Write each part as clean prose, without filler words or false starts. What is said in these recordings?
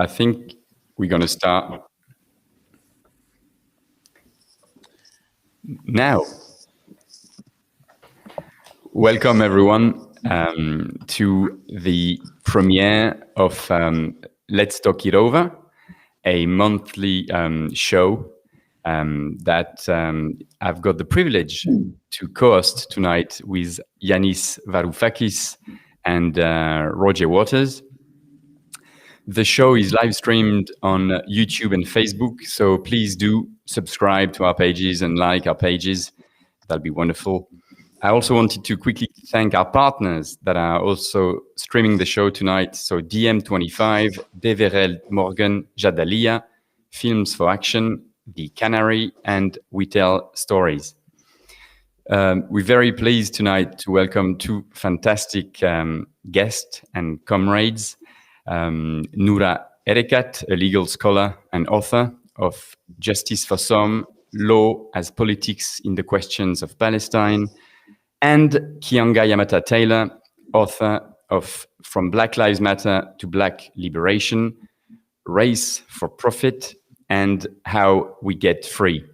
I think we're going to start now. Welcome, everyone, to the premiere of Let's Talk It Over, a monthly show that I've got the privilege to co-host tonight with Yanis Varoufakis and Roger Waters. The show is live streamed on YouTube and Facebook, so please do subscribe to our pages and like our pages. That'll be wonderful. I also wanted to quickly thank our partners that are also streaming the show tonight. So DM25, Deverell Morgan Jadalia, Films for Action, The Canary, and We Tell Stories. We're very pleased tonight to welcome two fantastic guests and comrades. Noura, Erakat, a legal scholar and author of Justice for Some, Law as Politics in the Questions of Palestine, and Keeanga Yamahtta-Taylor, author of From Black Lives Matter to Black Liberation, Race for Profit, and How We Get Free.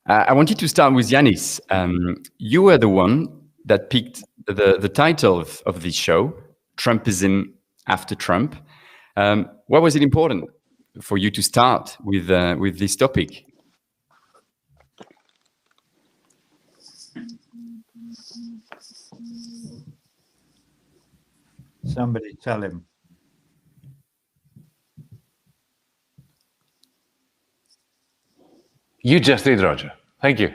I wanted to start with Yanis. You were the one that picked the title of this show, Trumpism after Trump. Why was it important for you to start with this topic? Somebody tell him. You just did, Roger. Thank you.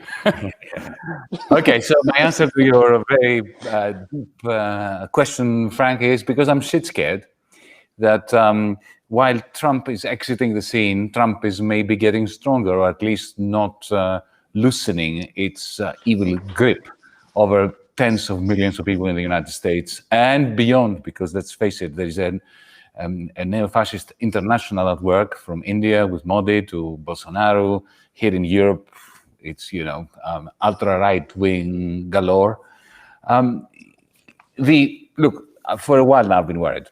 Okay, so my answer to your very deep question, Frank, is because I'm shit scared that while Trump is exiting the scene, Trumpism may be getting stronger, or at least not loosening its evil grip over tens of millions of people in the United States and beyond, because let's face it, there is a neo-fascist international at work from India with Modi to Bolsonaro. Here in Europe, it's, ultra-right-wing galore. Look, for a while now, I've been worried.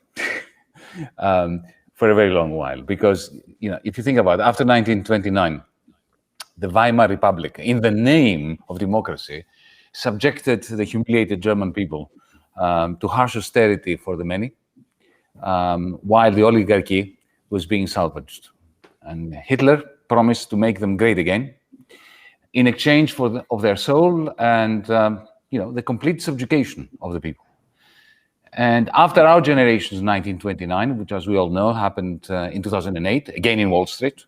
For a very long while, because, if you think about it, after 1929, the Weimar Republic, in the name of democracy, subjected the humiliated German people to harsh austerity for the many, while the oligarchy was being salvaged. And Hitler promised to make them great again in exchange of their soul and the complete subjugation of the people. And after our generation's 1929, which, as we all know, happened in 2008, again in Wall Street,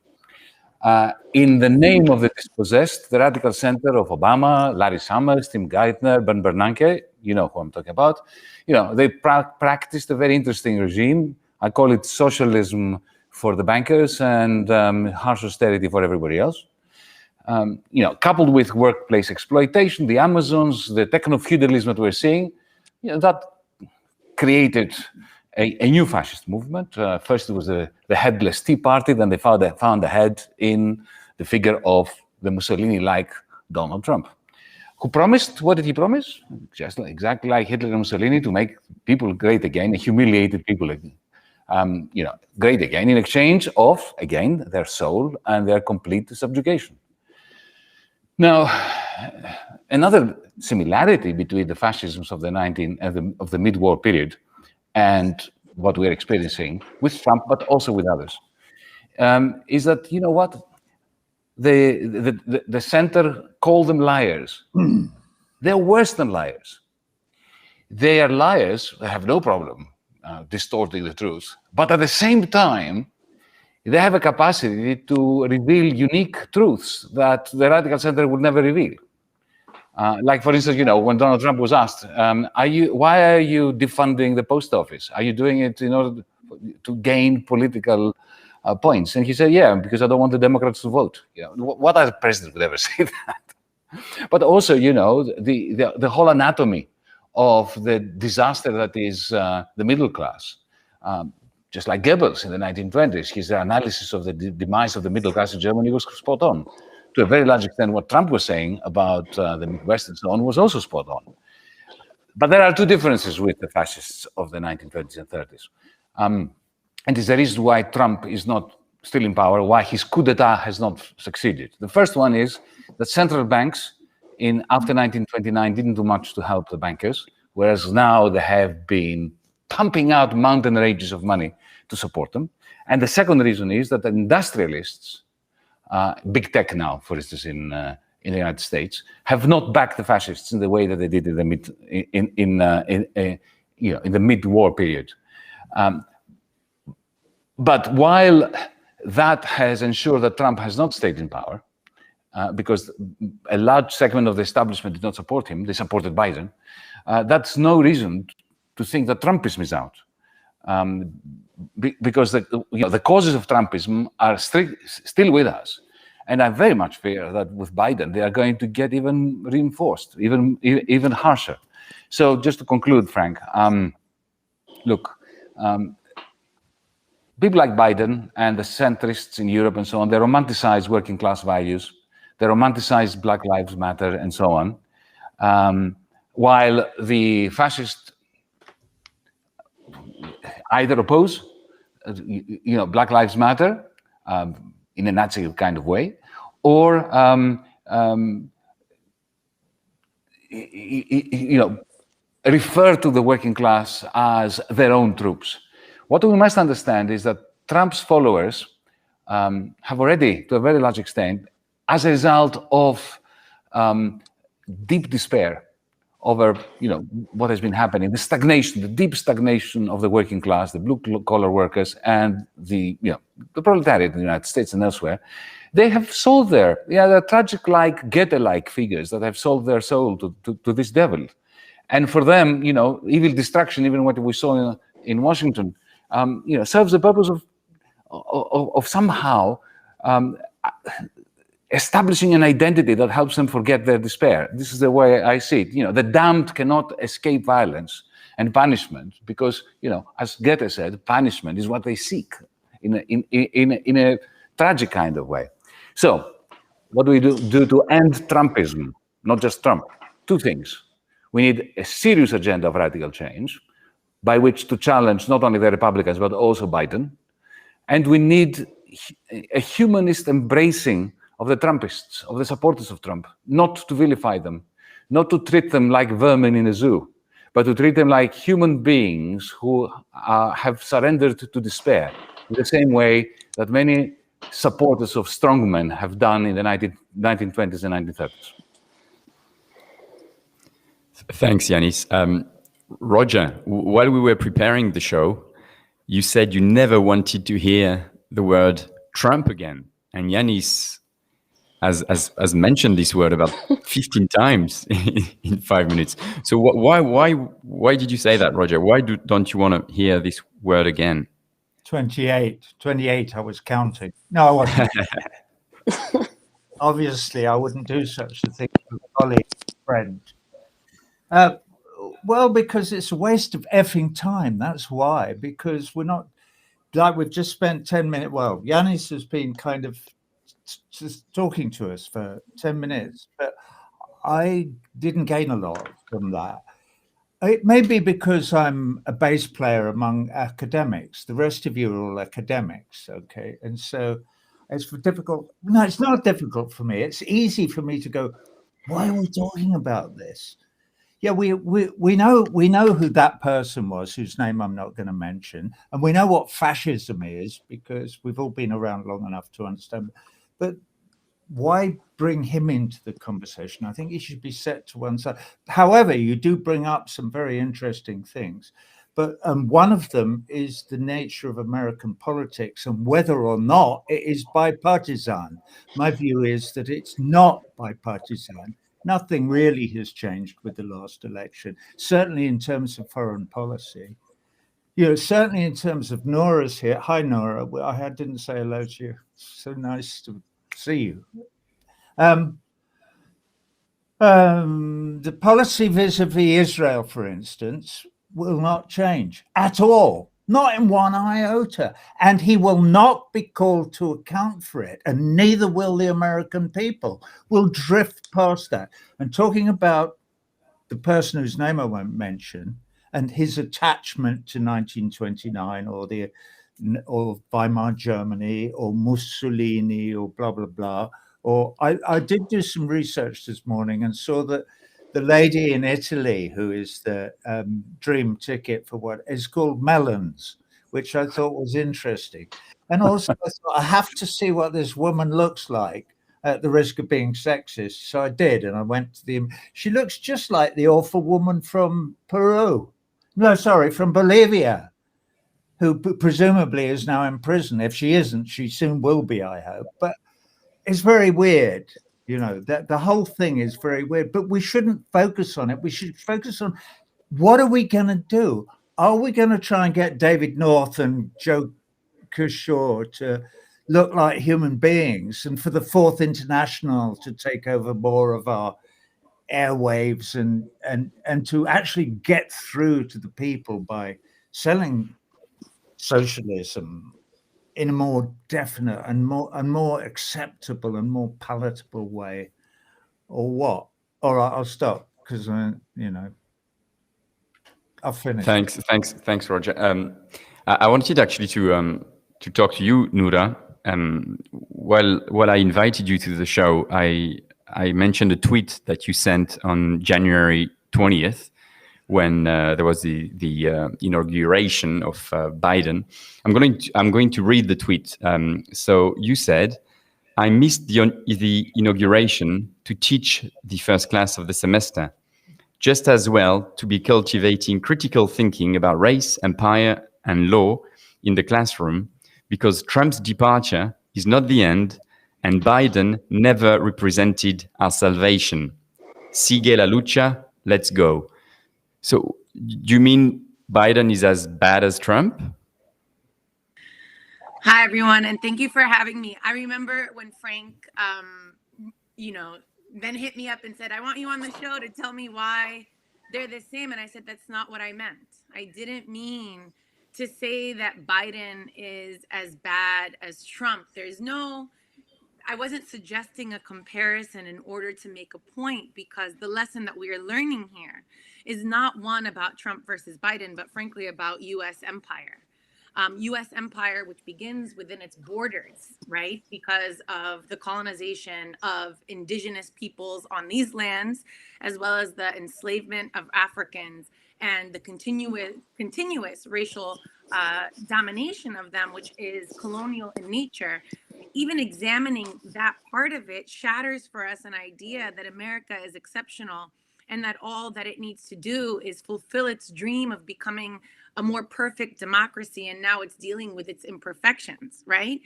in the name of the dispossessed, the radical center of Obama, Larry Summers, Tim Geithner, Ben Bernanke, you know who I'm talking about, they practiced a very interesting regime. I call it socialism for the bankers and harsh austerity for everybody else. Coupled with workplace exploitation, the Amazons, the techno-feudalism that we're seeing, that created a new fascist movement. First, it was the headless Tea Party. Then they found a head in the figure of the Mussolini-like Donald Trump, who promised, what did he promise? Just exactly like Hitler and Mussolini, to make people great again, humiliated people, great again, in exchange of, again, their soul and their complete subjugation. Now, another similarity between the fascisms of the mid-war period and what we're experiencing with Trump, but also with others, is that, the center called them liars. They're worse than liars. They are liars. They have no problem distorting the truth, but at the same time, they have a capacity to reveal unique truths that the radical center would never reveal. Like, for instance, when Donald Trump was asked, why are you defunding the post office? Are you doing it in order to gain political points? And he said, yeah, because I don't want the Democrats to vote. What other president would ever say that? But also, the whole anatomy of the disaster that is the middle class. Just like Goebbels in the 1920s, his analysis of the demise of the middle class in Germany was spot on. To a very large extent, what Trump was saying about the Midwest and so on was also spot on. But there are two differences with the fascists of the 1920s and 30s. And is the reason why Trump is not still in power, why his coup d'etat has not succeeded. The first one is that central banks after 1929 didn't do much to help the bankers, whereas now they have been pumping out mountain ranges of money to support them. And the second reason is that the industrialists, big tech now, for instance, in the United States, have not backed the fascists in the way that they did in the mid-war period. But while that has ensured that Trump has not stayed in power, because a large segment of the establishment did not support him, they supported Biden, that's no reason to think that Trumpism is out. Because the causes of Trumpism are still with us. And I very much fear that with Biden, they are going to get even reinforced, even harsher. So just to conclude, Frank, look, people like Biden and the centrists in Europe and so on, they romanticize working class values, they romanticize Black Lives Matter and so on, while the fascists either oppose, Black Lives Matter in a Nazi kind of way, or refer to the working class as their own troops. What we must understand is that Trump's followers have already, to a very large extent, as a result of deep despair over, what has been happening, the stagnation, the deep stagnation of the working class, the blue-collar workers, and the proletariat in the United States and elsewhere. They have sold they're tragic-like, Goethe-like figures that have sold their soul to this devil. And for them, evil destruction, even what we saw in Washington, serves the purpose of somehow establishing an identity that helps them forget their despair. This is the way I see it. The damned cannot escape violence and punishment because, as Goethe said, punishment is what they seek in a tragic kind of way. So, what do we do to end Trumpism? Not just Trump. Two things. We need a serious agenda of radical change by which to challenge not only the Republicans, but also Biden. And we need a humanist embracing of the Trumpists, of the supporters of Trump, not to vilify them, not to treat them like vermin in a zoo, but to treat them like human beings who have surrendered to despair, in the same way that many supporters of strongmen have done in the 1920s and 1930s. Thanks, Yanis. Roger, while we were preparing the show, you said you never wanted to hear the word Trump again. And Yanis has mentioned this word about 15 times in 5 minutes. So why did you say that, Roger? Why don't you want to hear this word again? 28, I was counting. No, I wasn't. Obviously, I wouldn't do such a thing to a colleague, friend. Well, because it's a waste of effing time. That's why. Because we're not, like we've just spent 10 minutes. Well, Yanis has been kind of just talking to us for 10 minutes, but I didn't gain a lot from that. It may be because I'm a bass player among academics. The rest of you are all academics, okay? And so it's difficult. No, it's not difficult for me. It's easy for me to go, why are we talking about this? Yeah, we know who that person was, whose name I'm not going to mention, and we know what fascism is because we've all been around long enough to understand. But why bring him into the conversation? I think he should be set to one side. However, you do bring up some very interesting things. But one of them is the nature of American politics and whether or not it is bipartisan. My view is that it's not bipartisan. Nothing really has changed with the last election, certainly in terms of foreign policy. Certainly in terms of Noura's here. Hi, Noura. I didn't say hello to you. So nice to see you. The policy vis-a-vis Israel, for instance, will not change at all, not in one iota. And he will not be called to account for it, and neither will the American people. We'll drift past that. And talking about the person whose name I won't mention and his attachment to 1929 or the or Weimar Germany or Mussolini or blah, blah, blah. Or I did do some research this morning and saw that the lady in Italy who is the dream ticket for what is called Melons, which I thought was interesting. And also I thought I have to see what this woman looks like at the risk of being sexist. So I did, and I went to she looks just like the awful woman from Peru. No, sorry, from Bolivia, who presumably is now in prison. If she isn't, she soon will be, I hope. But it's very weird, that the whole thing is very weird, but we shouldn't focus on it. We should focus on what are we going to do? Are we going to try and get David North and Joe Kershaw to look like human beings and for the Fourth International to take over more of our airwaves and to actually get through to the people by selling socialism in a more definite and more acceptable and more palatable way, or what? All right, I'll stop because I'll finish. Thanks, Roger. I wanted actually to talk to you, Noura. While I invited you to the show, I mentioned a tweet that you sent on January 20th when there was the inauguration of Biden. I'm going to read the tweet. So you said, "I missed the inauguration to teach the first class of the semester. Just as well to be cultivating critical thinking about race, empire, and law in the classroom, because Trump's departure is not the end, and Biden never represented our salvation. Sigue la lucha, let's go." So do you mean Biden is as bad as Trump? Hi, everyone, and thank you for having me. I remember when Frank, then hit me up and said, "I want you on the show to tell me why they're the same." And I said, that's not what I meant. I didn't mean to say that Biden is as bad as Trump. I wasn't suggesting a comparison in order to make a point, because the lesson that we are learning here is not one about Trump versus Biden, but frankly about U.S. empire. U.S. empire, which begins within its borders, right? Because of the colonization of indigenous peoples on these lands, as well as the enslavement of Africans and the continuous racial domination of them, which is colonial in nature. Even examining that part of it shatters for us an idea that America is exceptional and that all that it needs to do is fulfill its dream of becoming a more perfect democracy, and now it's dealing with its imperfections, right?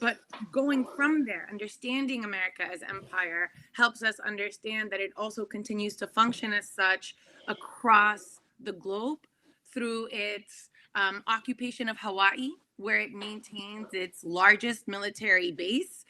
But going from there, understanding America as empire helps us understand that it also continues to function as such across the globe through its occupation of Hawaii, where it maintains its largest military base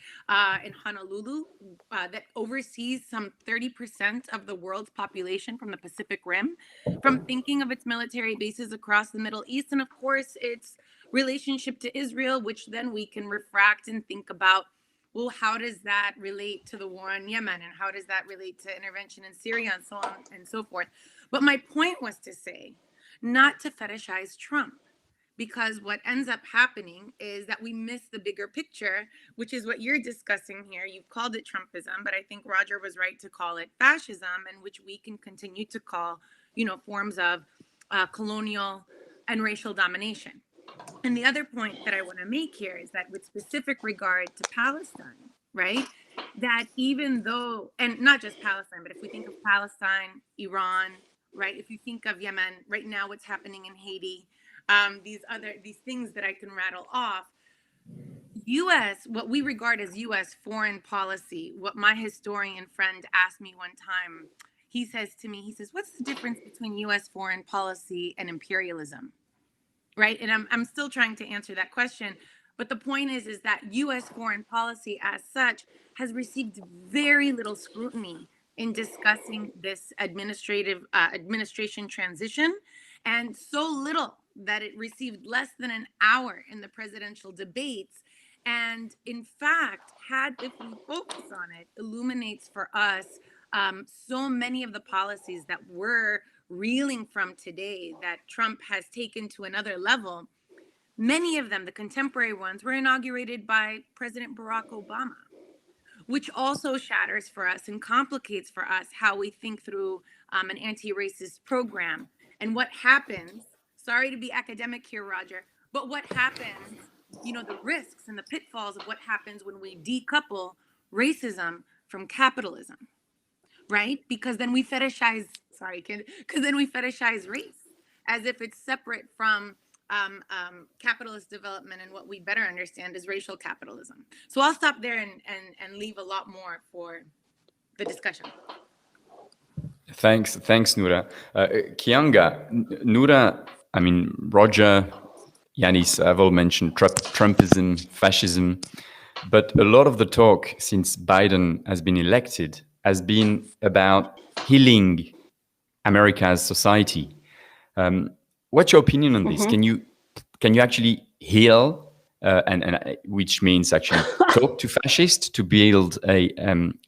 in Honolulu that oversees some 30% of the world's population from the Pacific Rim, from thinking of its military bases across the Middle East, and of course its relationship to Israel, which then we can refract and think about, well, how does that relate to the war in Yemen, and how does that relate to intervention in Syria, and so on and so forth. But my point was to say, not to fetishize Trump, because what ends up happening is that we miss the bigger picture, which is what you're discussing here. You've called it Trumpism, but I think Roger was right to call it fascism, and which we can continue to call, forms of colonial and racial domination. And the other point that I want to make here is that with specific regard to Palestine, right, that even though, and not just Palestine, but if we think of Palestine, Iran, right, if you think of Yemen, right now what's happening in Haiti, these things that I can rattle off, what we regard as U.S. foreign policy, what my historian friend asked me one time, he says to me, what's the difference between U.S. foreign policy and imperialism? Right? And I'm still trying to answer that question. But the point is that U.S. foreign policy as such has received very little scrutiny in discussing this administration transition, and so little that it received less than an hour in the presidential debates. And in fact, if we focus on it, illuminates for us so many of the policies that we're reeling from today that Trump has taken to another level. Many of them, the contemporary ones, were inaugurated by President Barack Obama, which also shatters for us and complicates for us how we think through an anti-racist program and what happens. Sorry to be academic here, Roger, but what happens, the risks and the pitfalls of what happens when we decouple racism from capitalism, right? Because then we fetishize race as if it's separate from capitalist development, and what we better understand is racial capitalism. So I'll stop there and leave a lot more for the discussion. Thanks, Noura. Keeanga, Noura, Roger, Yanis have all mentioned Trumpism, fascism, but a lot of the talk since Biden has been elected has been about healing America's society. What's your opinion on this? Can you actually heal, and which means actually talk to fascists to build a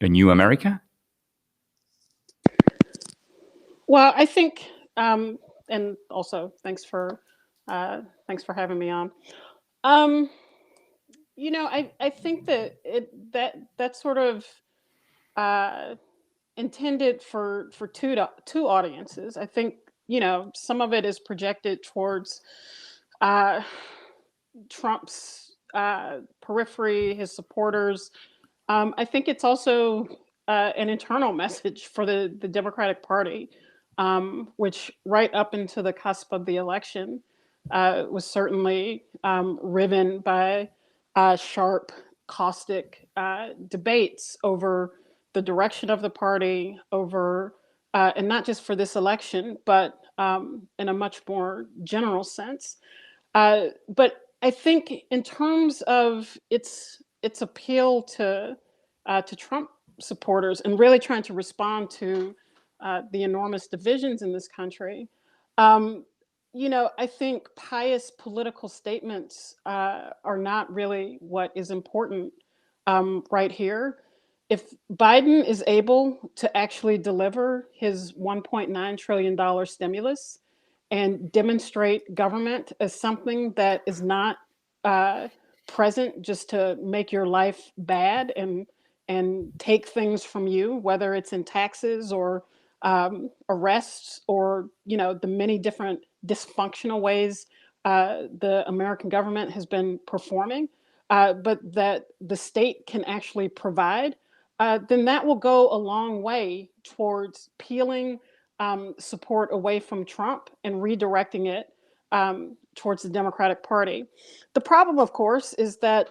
new America? Well, I think, and also thanks for having me on. I think that's sort of intended for two audiences. I think some of it is projected towards Trump's periphery, his supporters. I think it's also an internal message for the Democratic Party, which right up into the cusp of the election was certainly riven by sharp, caustic debates over the direction of the party, over and not just for this election, but in a much more general sense. But I think in terms of its appeal to Trump supporters and really trying to respond to the enormous divisions in this country, I think pious political statements are not really what is important right here. If Biden is able to actually deliver his $1.9 trillion stimulus and demonstrate government as something that is not present just to make your life bad and take things from you, whether it's in taxes or arrests or the many different dysfunctional ways the American government has been performing, but that the state can actually provide, then that will go a long way towards peeling support away from Trump and redirecting it towards the Democratic Party. The problem, of course, is that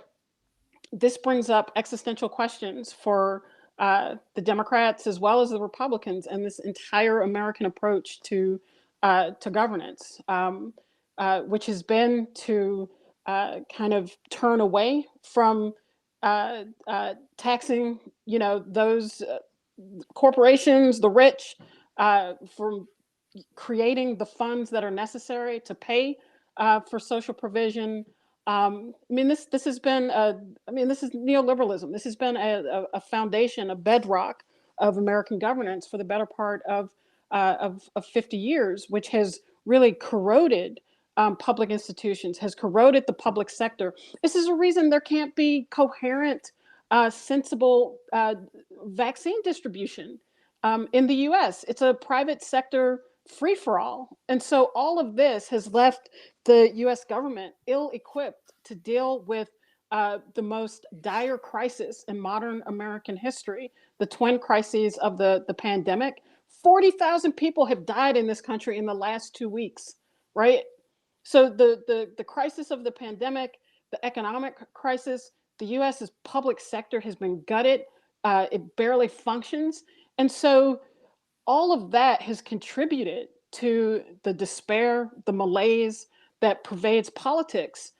this brings up existential questions for the Democrats as well as the Republicans and this entire American approach to governance, which has been to kind of turn away from taxing, those corporations, the rich, from creating the funds that are necessary to pay for social provision. This has been this is neoliberalism. This has been a foundation, a bedrock of American governance for the better part of 50 years, which has really corroded public institutions, has corroded the public sector. This is a reason there can't be coherent, sensible vaccine distribution in the US. It's a private sector free-for-all. And so all of this has left the US government ill-equipped to deal with the most dire crisis in modern American history, the twin crises of the pandemic. 40,000 people have died in this country in the last 2 weeks, right? So the crisis of the pandemic, the economic crisis, the US's public sector has been gutted. It barely functions. And so all of that has contributed to the despair, the malaise that pervades politics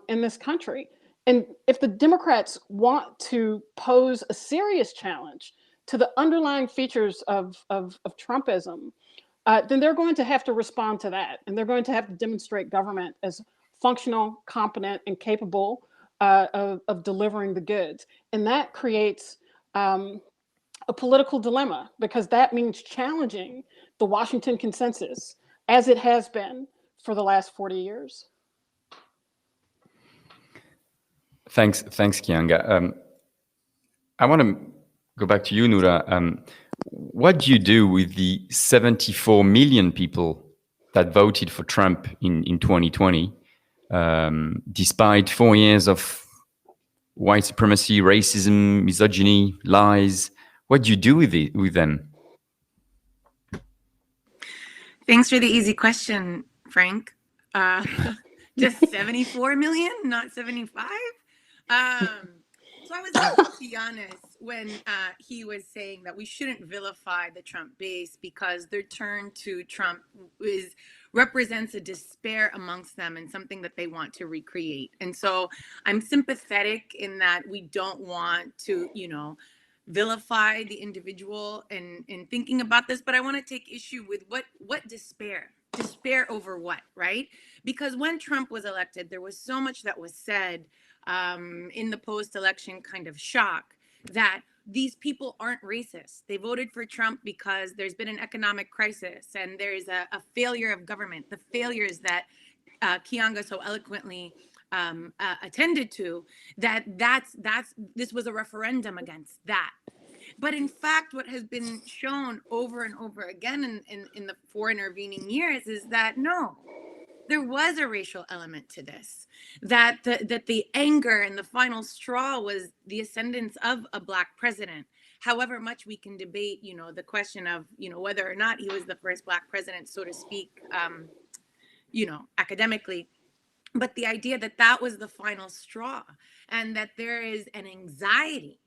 in this country. And if the Democrats want to pose a serious challenge to the underlying features of Trumpism, then they're going to have to respond to that. And they're going to have to demonstrate government as functional, competent, and capable of delivering the goods. And that creates a political dilemma, because that means challenging the Washington consensus as it has been for the last 40 years. Thanks, Keeanga. I want to go back to you, Noura. What do you do with the 74 million people that voted for Trump in 2020, despite 4 years of white supremacy, racism, misogyny, lies? What do you do with them? Thanks for the easy question, Frank. Just 74 million, not 75. So I was listening to Yanis when he was saying that we shouldn't vilify the Trump base because their turn to Trump represents a despair amongst them and something that they want to recreate. And so I'm sympathetic in that we don't want to, vilify the individual in thinking about this, but I want to take issue with what despair over what, right? Because when Trump was elected, there was so much that was said in the post-election kind of shock that these people aren't racist. They voted for Trump because there's been an economic crisis and there's a failure of government, the failures that Keeanga so eloquently attended to, this was a referendum against that. But in fact, what has been shown over and over again in the 4 intervening years is that no, there was a racial element to this, that the anger and the final straw was the ascendance of a Black president. However much we can debate, the question of, whether or not he was the first Black president, so to speak, academically. But the idea that that was the final straw and that there is an anxiety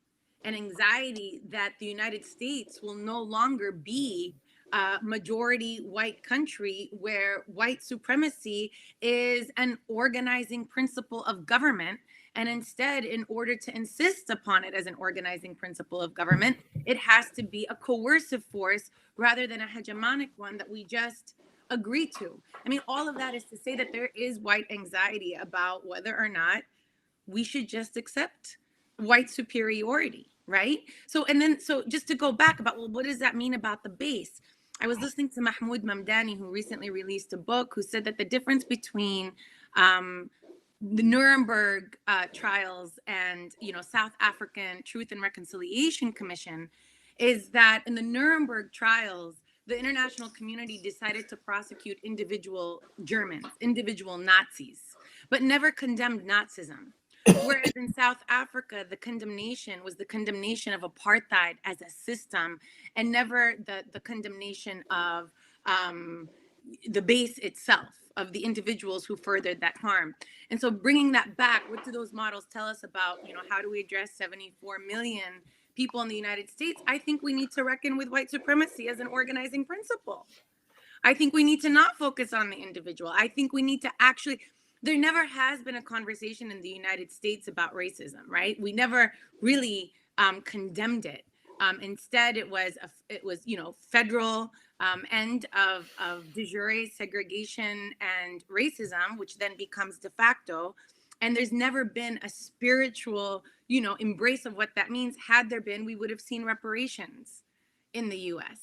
that the United States will no longer be a majority white country where white supremacy is an organizing principle of government. And instead, in order to insist upon it as an organizing principle of government, it has to be a coercive force rather than a hegemonic one that we just agree to. I mean, all of that is to say that there is white anxiety about whether or not we should just accept white superiority, right? So just to go back about, well, what does that mean about the base? I was listening to Mahmoud Mamdani, who recently released a book, who said that the difference between the Nuremberg trials and, South African Truth and Reconciliation Commission is that in the Nuremberg trials, the international community decided to prosecute individual Germans, individual Nazis, but never condemned Nazism. Whereas in South Africa, the condemnation was the condemnation of apartheid as a system and never the condemnation of the base itself, of the individuals who furthered that harm. And so bringing that back, what do those models tell us about, how do we address 74 million people in the United States? I think we need to reckon with white supremacy as an organizing principle. I think we need to not focus on the individual. I think we need to actually... There never has been a conversation in the United States about racism, right? We never really condemned it. Instead, it was federal end of de jure segregation and racism, which then becomes de facto. And there's never been a spiritual, embrace of what that means. Had there been, we would have seen reparations in the U.S.,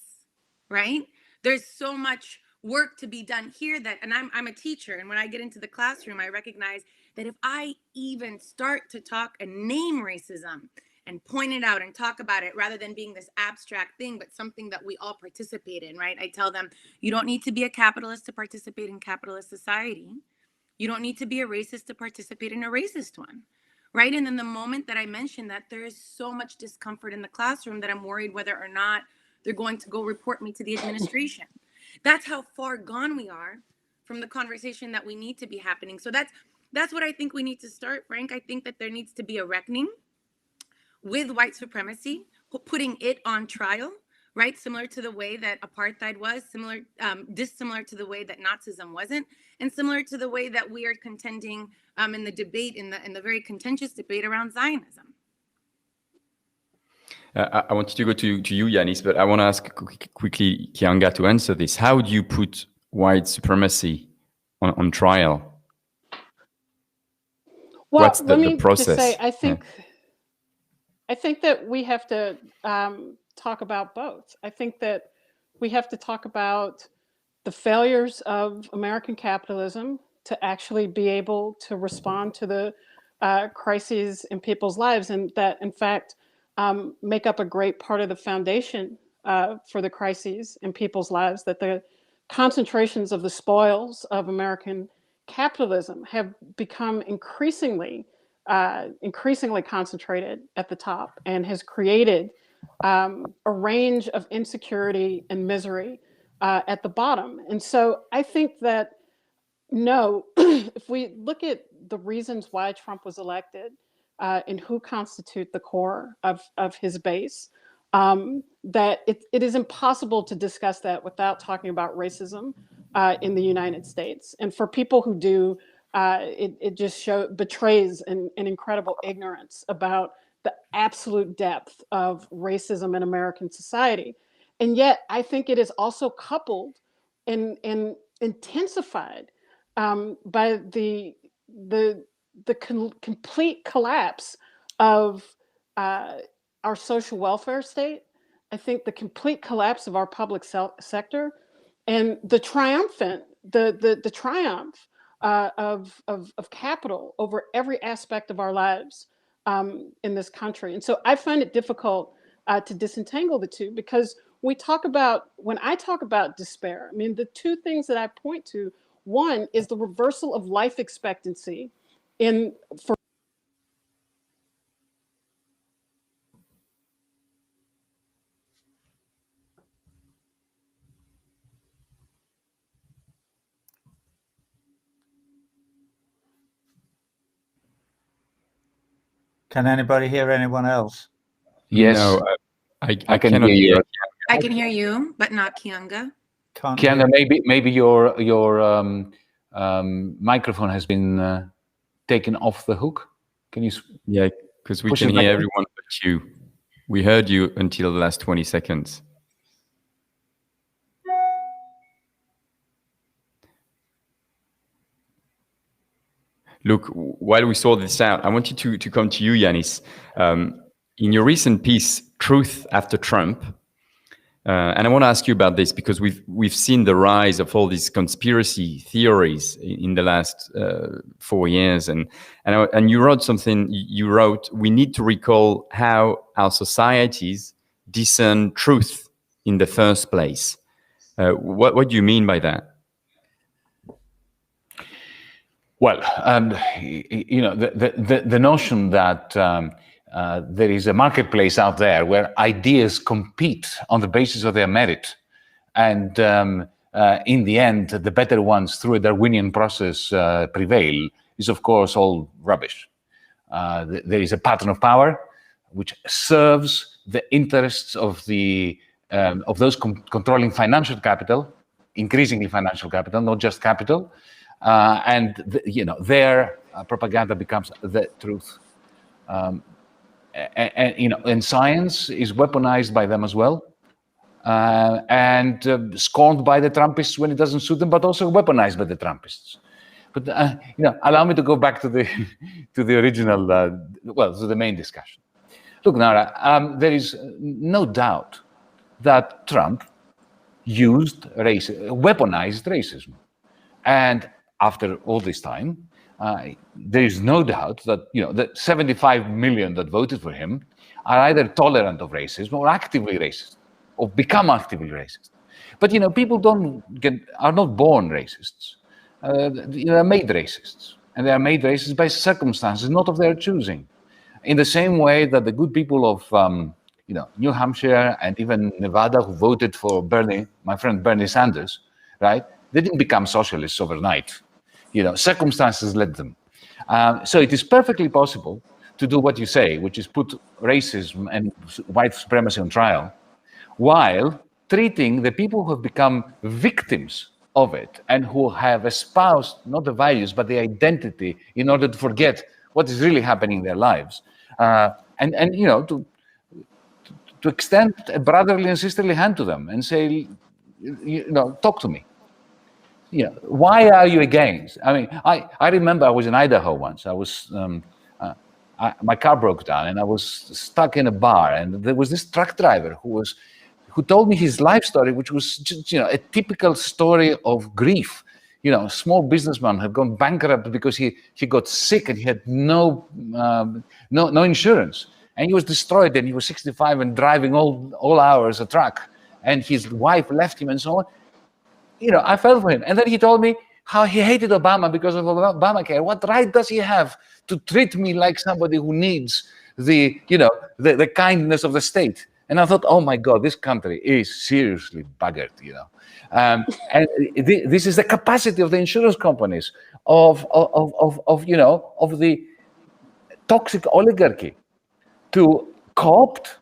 right? There's so much work to be done here and I'm a teacher, and when I get into the classroom, I recognize that if I even start to talk and name racism and point it out and talk about it rather than being this abstract thing, but something that we all participate in, right? I tell them, you don't need to be a capitalist to participate in capitalist society. You don't need to be a racist to participate in a racist one, right? And then the moment that I mention that, there is so much discomfort in the classroom that I'm worried whether or not they're going to go report me to the administration. That's how far gone we are from the conversation that we need to be happening. So that's what I think we need to start, Frank. I think that there needs to be a reckoning with white supremacy, putting it on trial, right? Similar to the way that apartheid was, dissimilar to the way that Nazism wasn't, and similar to the way that we are contending in the debate, in the very contentious debate around Zionism. I wanted to go to you, Yanis, but I want to ask quickly Keeanga to answer this. How do you put white supremacy on trial? Well, what's the process? Just say, I think that we have to talk about both. I think that we have to talk about the failures of American capitalism to actually be able to respond to the crises in people's lives, and that, in fact, make up a great part of the foundation for the crises in people's lives, that the concentrations of the spoils of American capitalism have become increasingly concentrated at the top, and has created a range of insecurity and misery at the bottom. And so I think that, no, if we look at the reasons why Trump was elected and who constitute the core of his base, that it is impossible to discuss that without talking about racism in the United States. And for people who do, it just betrays an incredible ignorance about the absolute depth of racism in American society. And yet, I think it is also coupled and intensified by the complete collapse of our social welfare state. I think the complete collapse of our public sector, and the triumph of capital over every aspect of our lives in this country. And so I find it difficult to disentangle the two, because when I talk about despair, I mean, the two things that I point to, one is the reversal of life expectancy for Can anybody hear anyone else? Yes. No, I can cannot hear you. I can hear you, but not Keeanga. Can't Keeanga, hear. maybe your microphone has been taken off the hook. Can you? Yeah, because we Push can it back hear in. everyone but you. We heard you until the last 20 seconds. Look, while we sort this out, I want you to come to you, Yanis. In your recent piece, Truth After Trump, and I want to ask you about this because we've seen the rise of all these conspiracy theories in the last 4 years, and you wrote something. You wrote, "We need to recall how our societies discern truth in the first place." What do you mean by that? Well, the notion that there is a marketplace out there where ideas compete on the basis of their merit, and in the end, the better ones, through a Darwinian process, prevail, is of course all rubbish. There is a pattern of power which serves the interests of those controlling financial capital, increasingly financial capital, not just capital. And their propaganda becomes the truth, and science is weaponized by them as well, and scorned by the Trumpists when it doesn't suit them, but also weaponized by the Trumpists. But allow me to go back to the original, to the main discussion. Look, Noura, there is no doubt that Trump weaponized racism, and after all this time, there is no doubt that the 75 million that voted for him are either tolerant of racism or actively racist, or become actively racist. But people are not born racists. They're made racists, and they are made racist by circumstances not of their choosing. In the same way that the good people of New Hampshire and even Nevada, who voted for my friend Bernie Sanders, right? They didn't become socialists overnight. Circumstances led them. So it is perfectly possible to do what you say, which is put racism and white supremacy on trial, while treating the people who have become victims of it and who have espoused not the values but the identity in order to forget what is really happening in their lives, to extend a brotherly and sisterly hand to them and say, talk to me. Why are you against? I mean, I remember I was in Idaho once. I was my car broke down and I was stuck in a bar, and there was this truck driver who told me his life story, which was just, a typical story of grief. small businessman had gone bankrupt because he got sick and he had no insurance, and he was destroyed, and he was 65 and driving all hours a truck, and his wife left him and so on. I felt for him. And then he told me how he hated Obama because of Obamacare. What right does he have to treat me like somebody who needs the kindness of the state? And I thought, oh my God, this country is seriously buggered, and this is the capacity of the insurance companies, of the toxic oligarchy to co-opt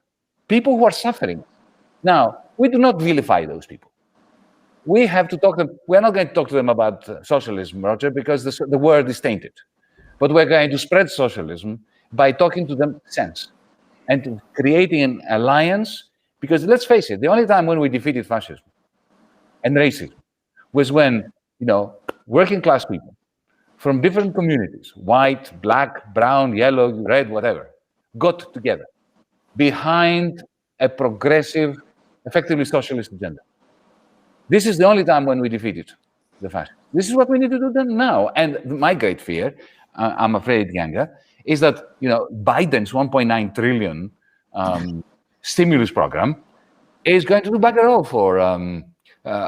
people who are suffering. Now, we do not vilify those people. We have to talk to them. We're not going to talk to them about socialism, Roger, because the word is tainted. But we're going to spread socialism by talking to them sense and creating an alliance. Because let's face it, the only time when we defeated fascism and racism was when, working class people from different communities, white, black, brown, yellow, red, whatever, got together behind a progressive, effectively socialist agenda. This is the only time when we defeated the fascists. This is what we need to do now. And my great fear, I'm afraid, Keeanga, is that Biden's 1.9 trillion stimulus program is going to do bugger all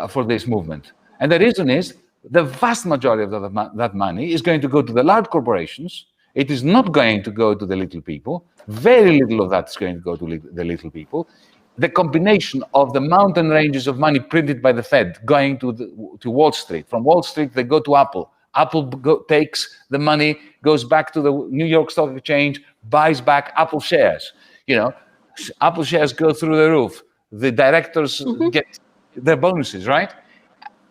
for this movement. And the reason is the vast majority of that money is going to go to the large corporations. It is not going to go to the little people. Very little of that is going to go to the little people. The combination of the mountain ranges of money printed by the Fed going to Wall Street. From Wall Street, they go to Apple. Apple takes the money, goes back to the New York Stock Exchange, buys back Apple shares. Apple shares go through the roof. The directors get their bonuses, right?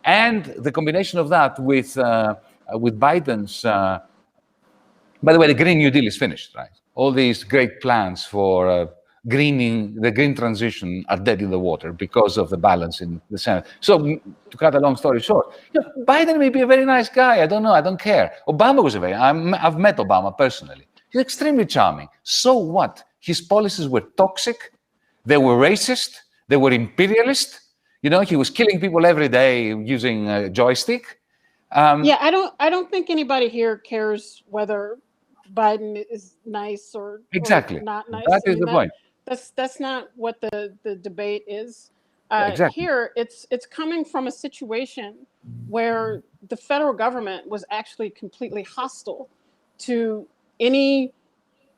And the combination of that with Biden's, by the way, the Green New Deal is finished, right? All these great plans for the green transition are dead in the water because of the balance in the Senate. So, to cut a long story short, Biden may be a very nice guy. I don't know. I don't care. Obama was I've met Obama personally. He's extremely charming. So what? His policies were toxic. They were racist. They were imperialist. He was killing people every day using a joystick. I don't think anybody here cares whether Biden is nice or not nice. That is the point. That's not what the debate is. Exactly. Here, it's coming from a situation where the federal government was actually completely hostile to any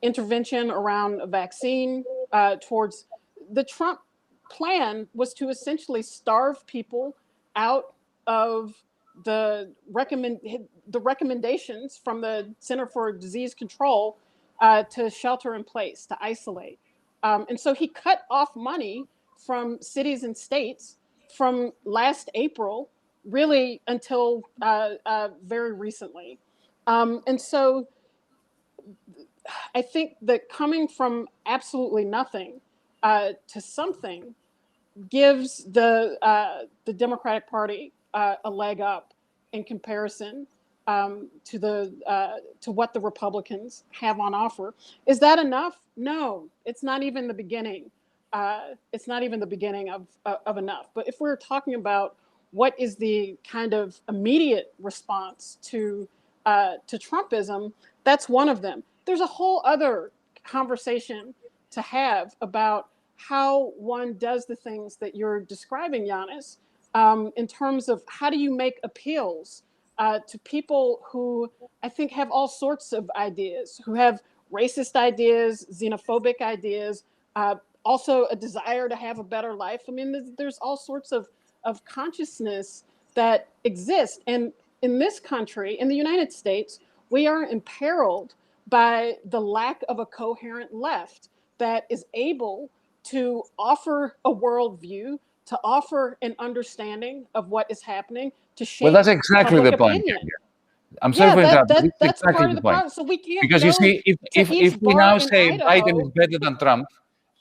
intervention around a vaccine. Towards the Trump plan was to essentially starve people out of the recommendations from the Center for Disease Control to shelter in place, to isolate. And so he cut off money from cities and states from last April, really until very recently. And so I think that coming from absolutely nothing to something gives the Democratic Party a leg up in comparison to what the Republicans have on offer. Is that enough? No, it's not even the beginning. It's not even the beginning of enough. But if we're talking about what is the kind of immediate response to Trumpism, that's one of them. There's a whole other conversation to have about how one does the things that you're describing, Yanis, in terms of how do you make appeals to people who I think have all sorts of ideas, who have racist ideas, xenophobic ideas, also a desire to have a better life. I mean, there's all sorts of consciousness that exist. And in this country, in the United States, we are imperiled by the lack of a coherent left that is able to offer a worldview, to offer an understanding of what is happening, to shape. Well, that's exactly the point. I'm sorry for interrupting. That's exactly part of the problem. So we can't, because you see, if we now say Biden is better than Trump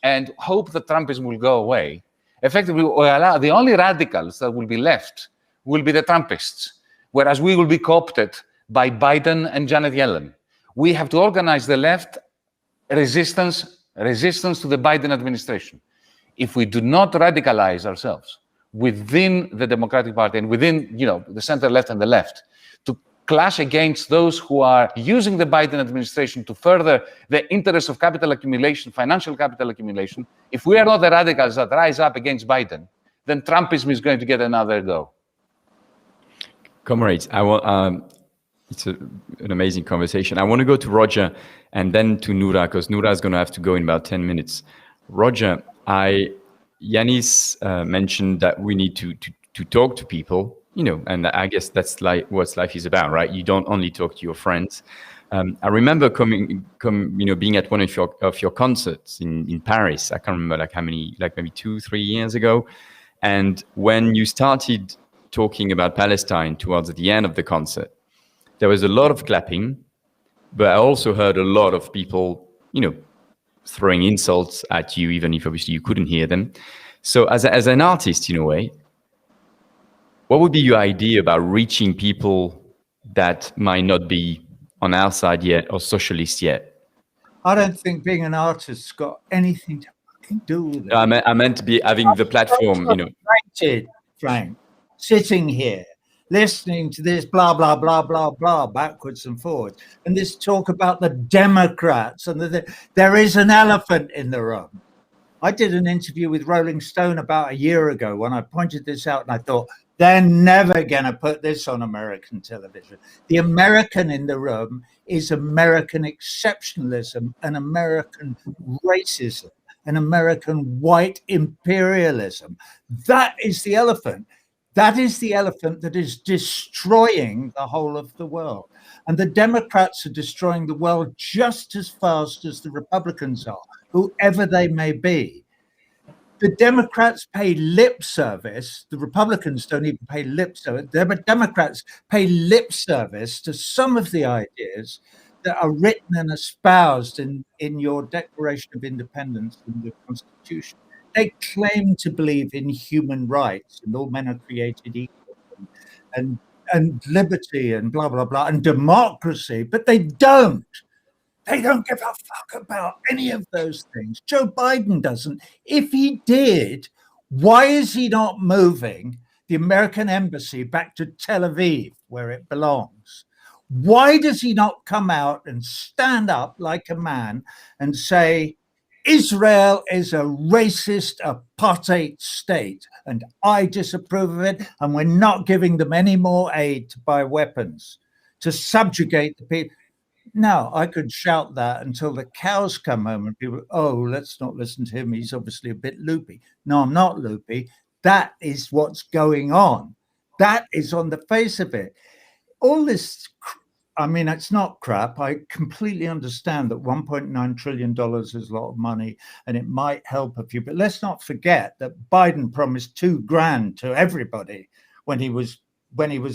and hope that Trumpism will go away, effectively the only radicals that will be left will be the Trumpists, whereas we will be co-opted by Biden and Janet Yellen. We have to organize the left resistance to the Biden administration. If we do not radicalize ourselves, within the Democratic Party and within, the center left and the left to clash against those who are using the Biden administration to further the interests of capital accumulation, financial capital accumulation. If we are not the radicals that rise up against Biden, then Trumpism is going to get another go. Comrades, it's an amazing conversation. I want to go to Roger and then to Noura, because Noura is going to have to go in about 10 minutes. Roger, Yanis mentioned that we need to talk to people, and I guess that's like what life is about, right? You don't only talk to your friends. I remember being at one of your concerts in Paris. I can't remember how many, maybe 2-3 years ago. And when you started talking about Palestine towards the end of the concert, there was a lot of clapping, but I also heard a lot of people, throwing insults at you, even if obviously you couldn't hear them. So as an artist, in a way, what would be your idea about reaching people that might not be on our side yet or socialist yet? I don't think being an artist's got anything to fucking do with it. I meant to be having the platform, Frank, sitting here, listening to this blah, blah, blah, blah, blah, backwards and forwards, and this talk about the Democrats, and there is an elephant in the room. I did an interview with Rolling Stone about a year ago when I pointed this out, and I thought, they're never going to put this on American television. The American in the room is American exceptionalism and American racism and American white imperialism. That is the elephant. That is the elephant that is destroying the whole of the world. And the Democrats are destroying the world just as fast as the Republicans are, whoever they may be. The Democrats pay lip service. The Republicans don't even pay lip service. The Democrats pay lip service to some of the ideas that are written and espoused in your Declaration of Independence and the Constitution. They claim to believe in human rights and all men are created equal and liberty and blah, blah, blah, and democracy, but they don't. They don't give a fuck about any of those things. Joe Biden doesn't. If he did, why is he not moving the American embassy back to Tel Aviv, where it belongs? Why does he not come out and stand up like a man and say, Israel is a racist apartheid state, and I disapprove of it, and we're not giving them any more aid to buy weapons to subjugate the people? Now, I could shout that until the cows come home and people, let's not listen to him. He's obviously a bit loopy. No, I'm not loopy. That is what's going on. That is on the face of it. All this, it's not crap. I completely understand that $1.9 trillion is a lot of money and it might help a few. But let's not forget that Biden promised $2,000 to everybody when he was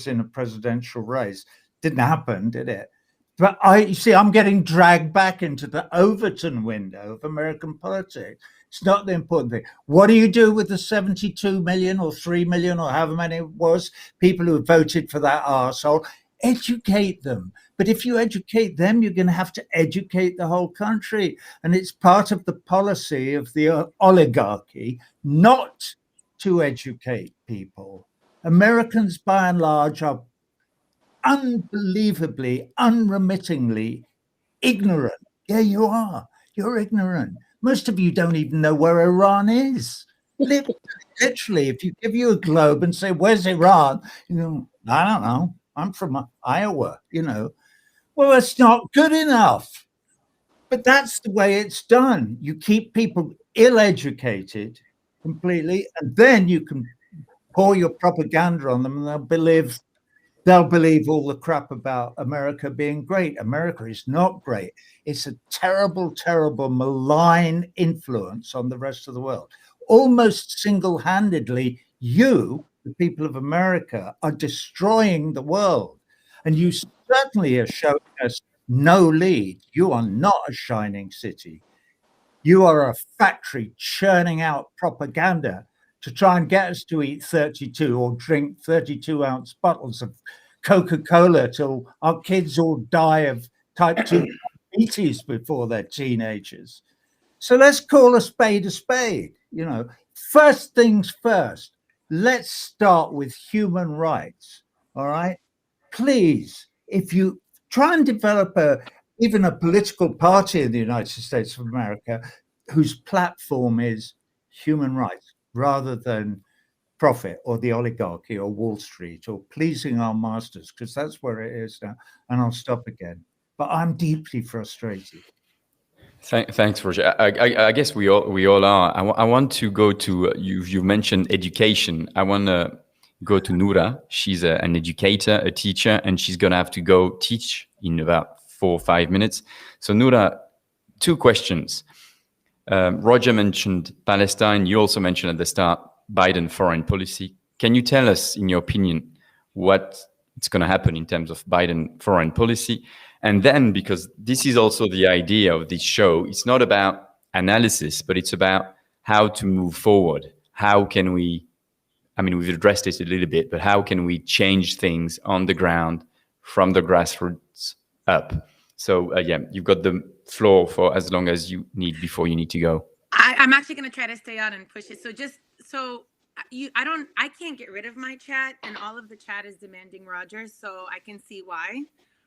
in a presidential race. Didn't happen, did it? But I'm getting dragged back into the Overton window of American politics. It's not the important thing. What do you do with the 72 million or 3 million or however many it was, people who voted for that arsehole? Educate them. But if you educate them, you're going to have to educate the whole country. And it's part of the policy of the oligarchy not to educate people. Americans, by and large, are unbelievably, unremittingly ignorant. Yeah, you are. You're ignorant. Most of you don't even know where Iran is. Literally, if you give you a globe and say, where's Iran? I don't know. I'm from Iowa, Well, it's not good enough. But that's the way it's done. You keep people ill-educated completely, and then you can pour your propaganda on them and they'll believe all the crap about America being great. America is not great. It's a terrible, terrible, malign influence on the rest of the world. Almost single-handedly, you, the people of America, are destroying the world. And you certainly are showing us no lead. You are not a shining city. You are a factory churning out propaganda to try and get us to eat 32 or drink 32-ounce bottles of Coca-Cola till our kids all die of type 2 diabetes before they're teenagers. So let's call a spade a spade. First things first, let's start with human rights. All right, please, if you try and develop even a political party in the United States of America whose platform is human rights rather than profit or the oligarchy or Wall Street or pleasing our masters, because that's where it is now. And I'll stop again. But I'm deeply frustrated. Thanks, Roger. I guess we all are. I want to go to you mentioned education. I want to go to Noura. She's an educator, a teacher, and she's gonna have to go teach in about 4 or 5 minutes. So Noura, 2 questions. Roger mentioned Palestine. You also mentioned at the start Biden foreign policy. Can you tell us, in your opinion, what it's going to happen in terms of Biden foreign policy? And then, because this is also the idea of this show, it's not about analysis, but it's about how to move forward. How can we, I mean, we've addressed this a little bit, but how can we change things on the ground from the grassroots up? So yeah, you've got the floor for as long as you need before you need to go. I'm actually going to try to stay on and push it. So I can't get rid of my chat, and all of the chat is demanding Roger, so I can see why.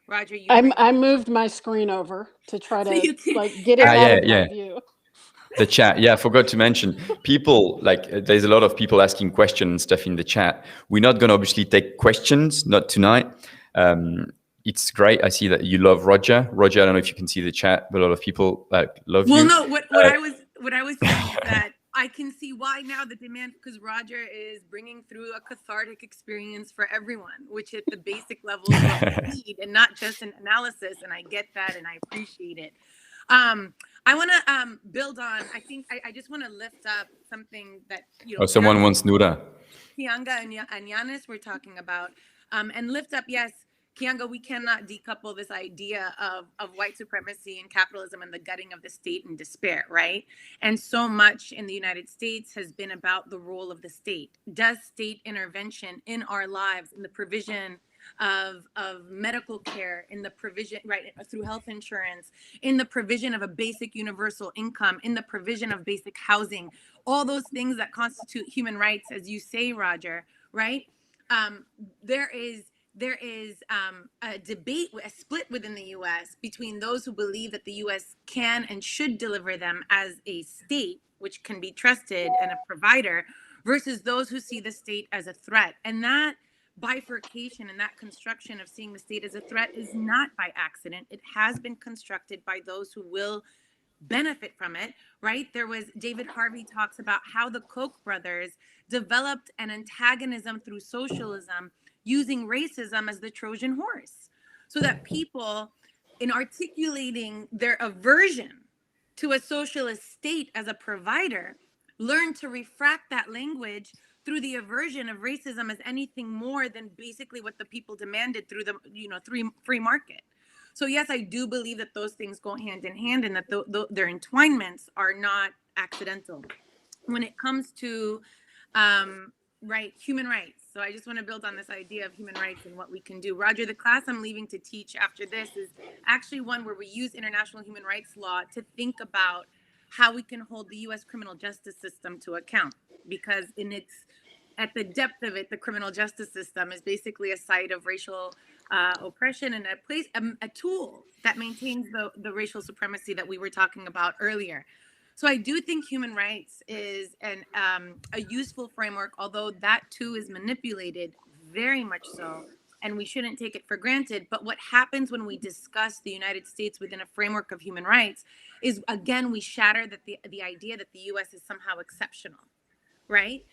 Roger, I moved my screen over to try to get it out of my view. The chat, yeah, I forgot to mention, people, there's a lot of people asking questions and stuff in the chat. We're not going to obviously take questions, not tonight. It's great. I see that you love Roger. Roger, I don't know if you can see the chat, but a lot of people love you. Well, no, what I was saying is that I can see why now the demand, because Roger is bringing through a cathartic experience for everyone, which at the basic level is what we need, and not just an analysis. And I get that, and I appreciate it. I want to build on. I think I just want to lift up something that someone wants Noura. Keeanga and Yanis were talking about, and lift up. Yes, Keeanga, we cannot decouple this idea of white supremacy and capitalism and the gutting of the state and despair, right? And so much in the United States has been about the role of the state. Does state intervention in our lives, in the provision of medical care, in the provision, right, through health insurance, in the provision of a basic universal income, in the provision of basic housing, all those things that constitute human rights, as you say, Roger, right? There is a debate, a split within the U.S. between those who believe that the U.S. can and should deliver them as a state, which can be trusted, and a provider, versus those who see the state as a threat. And that bifurcation and that construction of seeing the state as a threat is not by accident. It has been constructed by those who will benefit from it, right? There was, David Harvey talks about how the Koch brothers developed an antagonism through socialism using racism as the Trojan horse, so that people, in articulating their aversion to a socialist state as a provider, learn to refract that language through the aversion of racism as anything more than basically what the people demanded through the free market. So yes, I do believe that those things go hand in hand, and that their entwinements are not accidental. When it comes to human rights. So I just want to build on this idea of human rights and what we can do. Roger, the class I'm leaving to teach after this is actually one where we use international human rights law to think about how we can hold the U.S. criminal justice system to account. Because at the depth of it, the criminal justice system is basically a site of racial oppression and a tool that maintains the racial supremacy that we were talking about earlier. So I do think human rights is a useful framework, although that too is manipulated, very much so, and we shouldn't take it for granted. But what happens when we discuss the United States within a framework of human rights is, again, we shatter the idea that the U.S. is somehow exceptional, right?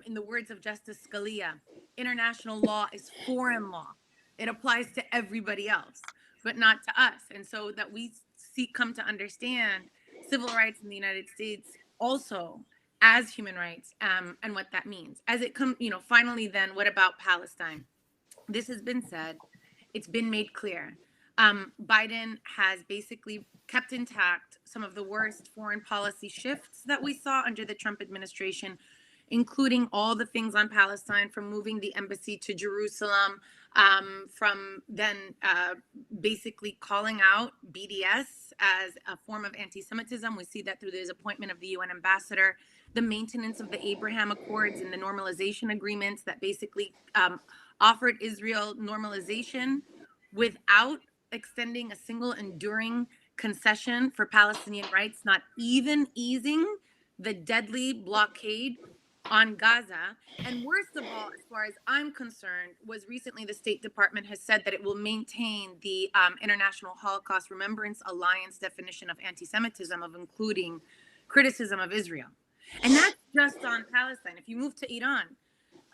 In the words of Justice Scalia, international law is foreign law. It applies to everybody else, but not to us. And so that we come to understand civil rights in the United States also as human rights, and what that means. As it comes, finally then, what about Palestine? This has been said. It's been made clear. Biden has basically kept intact some of the worst foreign policy shifts that we saw under the Trump administration, including all the things on Palestine, from moving the embassy to Jerusalem, from then basically calling out BDS as a form of anti-Semitism. We see that through his appointment of the UN ambassador, the maintenance of the Abraham Accords and the normalization agreements that basically offered Israel normalization without extending a single enduring concession for Palestinian rights, not even easing the deadly blockade on Gaza. And worst of all, as far as I'm concerned, was recently the State Department has said that it will maintain the International Holocaust Remembrance Alliance definition of anti-Semitism, of including criticism of Israel. And that's just on Palestine. If you move to Iran,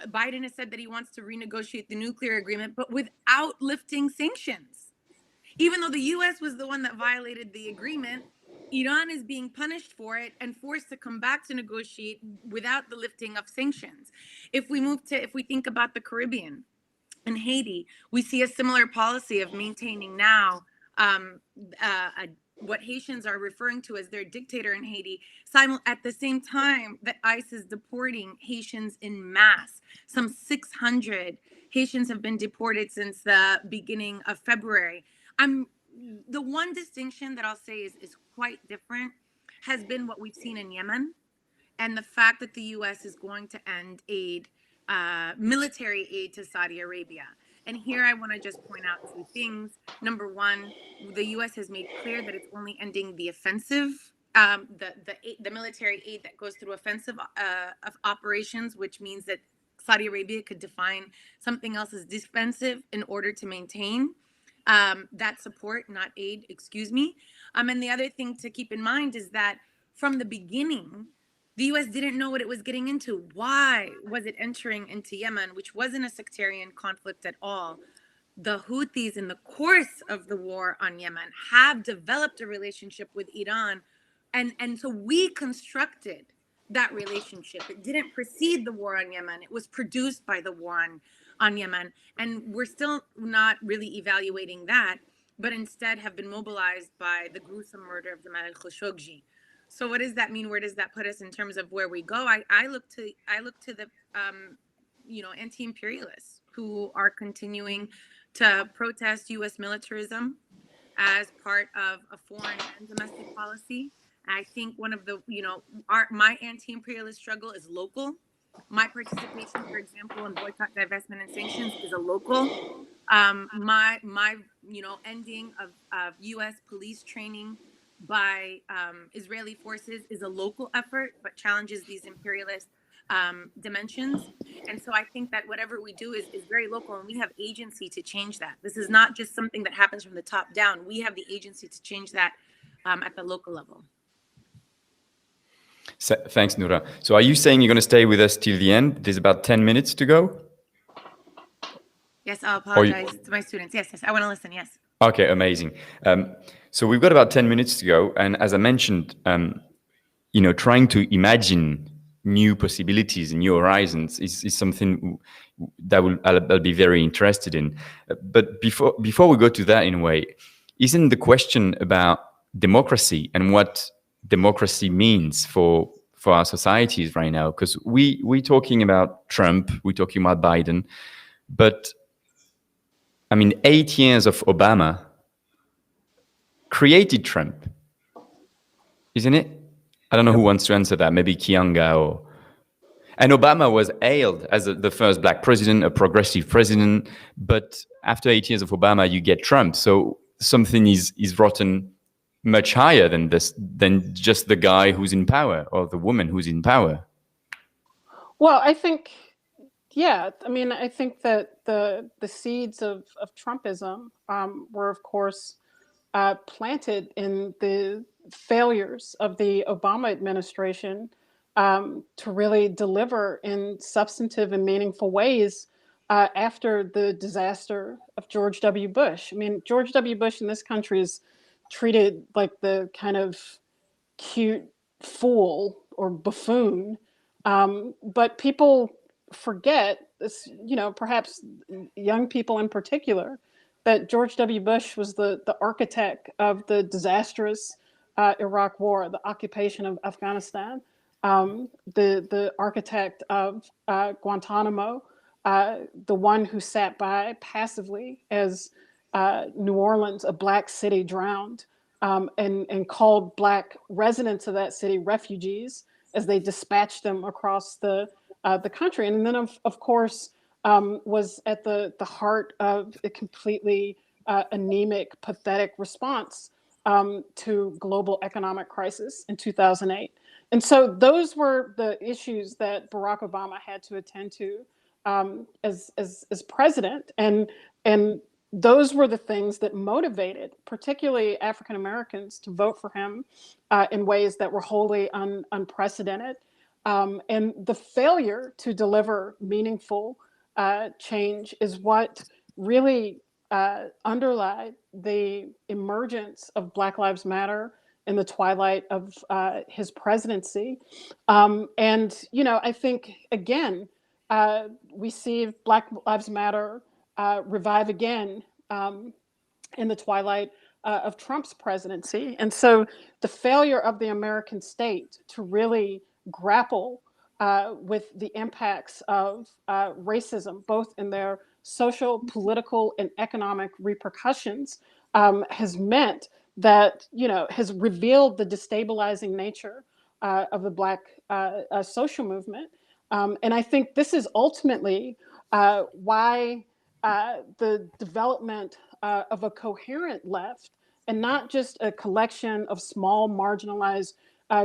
Biden has said that he wants to renegotiate the nuclear agreement, but without lifting sanctions. Even though the US was the one that violated the agreement, Iran is being punished for it and forced to come back to negotiate without the lifting of sanctions. If we think about the Caribbean and Haiti, we see a similar policy of maintaining now what Haitians are referring to as their dictator in Haiti, at the same time that ICE is deporting Haitians in mass. Some 600 Haitians have been deported since the beginning of February. The one distinction that I'll say is quite different has been what we've seen in Yemen, and the fact that the U.S. is going to end military aid to Saudi Arabia. And here I want to just point out two things. Number one, the U.S. has made clear that it's only ending the offensive, the military aid that goes through offensive operations, which means that Saudi Arabia could define something else as defensive in order to maintain that support, not aid, excuse me. And the other thing to keep in mind is that from the beginning, the U.S. didn't know what it was getting into. Why was it entering into Yemen, which wasn't a sectarian conflict at all? The Houthis, in the course of the war on Yemen, have developed a relationship with Iran. And so we constructed that relationship. It didn't precede the war on Yemen. It was produced by the war on Yemen. And we're still not really evaluating that, but instead have been mobilized by the gruesome murder of Jamal al-Khashoggi. So what does that mean? Where does that put us in terms of where we go? I look to the anti-imperialists who are continuing to protest U.S. militarism as part of a foreign and domestic policy. I think one of the my anti-imperialist struggle is local. My participation, for example, in boycott, divestment, and sanctions is a local. My ending of U.S. police training by Israeli forces is a local effort, but challenges these imperialist dimensions. And so I think that whatever we do is very local, and we have agency to change that. This is not just something that happens from the top down. We have the agency to change that at the local level. So, thanks, Noura. So are you saying you're going to stay with us till the end? There's about 10 minutes to go. Yes, I'll apologize to my students. Yes, I want to listen. Yes. Okay, amazing. So we've got about 10 minutes to go. And as I mentioned, trying to imagine new possibilities and new horizons is something that I'll be very interested in. But before we go to that, in a way, isn't the question about democracy and what democracy means for our societies right now? Because we're talking about Trump, we're talking about Biden, but 8 years of Obama created Trump, isn't it? I don't know who wants to answer that. Maybe Keeanga and Obama was hailed as the first black president, a progressive president. But after 8 years of Obama, you get Trump. So something is rotten much higher than just the guy who's in power or the woman who's in power. Well, I think, I think that the seeds of Trumpism were, of course, planted in the failures of the Obama administration to really deliver in substantive and meaningful ways after the disaster of George W. Bush. George W. Bush in this country is treated like the kind of cute fool or buffoon, but people forget this, perhaps young people in particular, that George W. Bush was the architect of the disastrous Iraq War, the occupation of Afghanistan, the architect of Guantanamo, the one who sat by passively as New Orleans, a black city, drowned, and called Black residents of that city refugees as they dispatched them across the country. And then, of course, was at the heart of a completely anemic, pathetic response to global economic crisis in 2008. And so those were the issues that Barack Obama had to attend to as president. And those were the things that motivated particularly African Americans to vote for him in ways that were wholly unprecedented. And the failure to deliver meaningful change is what really underlie the emergence of Black Lives Matter in the twilight of his presidency. And, I think, again, we see Black Lives Matter revive again in the twilight of Trump's presidency. And so the failure of the American state to really grapple with the impacts of racism, both in their social, political, and economic repercussions, has meant that, has revealed the destabilizing nature of the Black social movement. And I think this is ultimately why the development of a coherent left, and not just a collection of small marginalized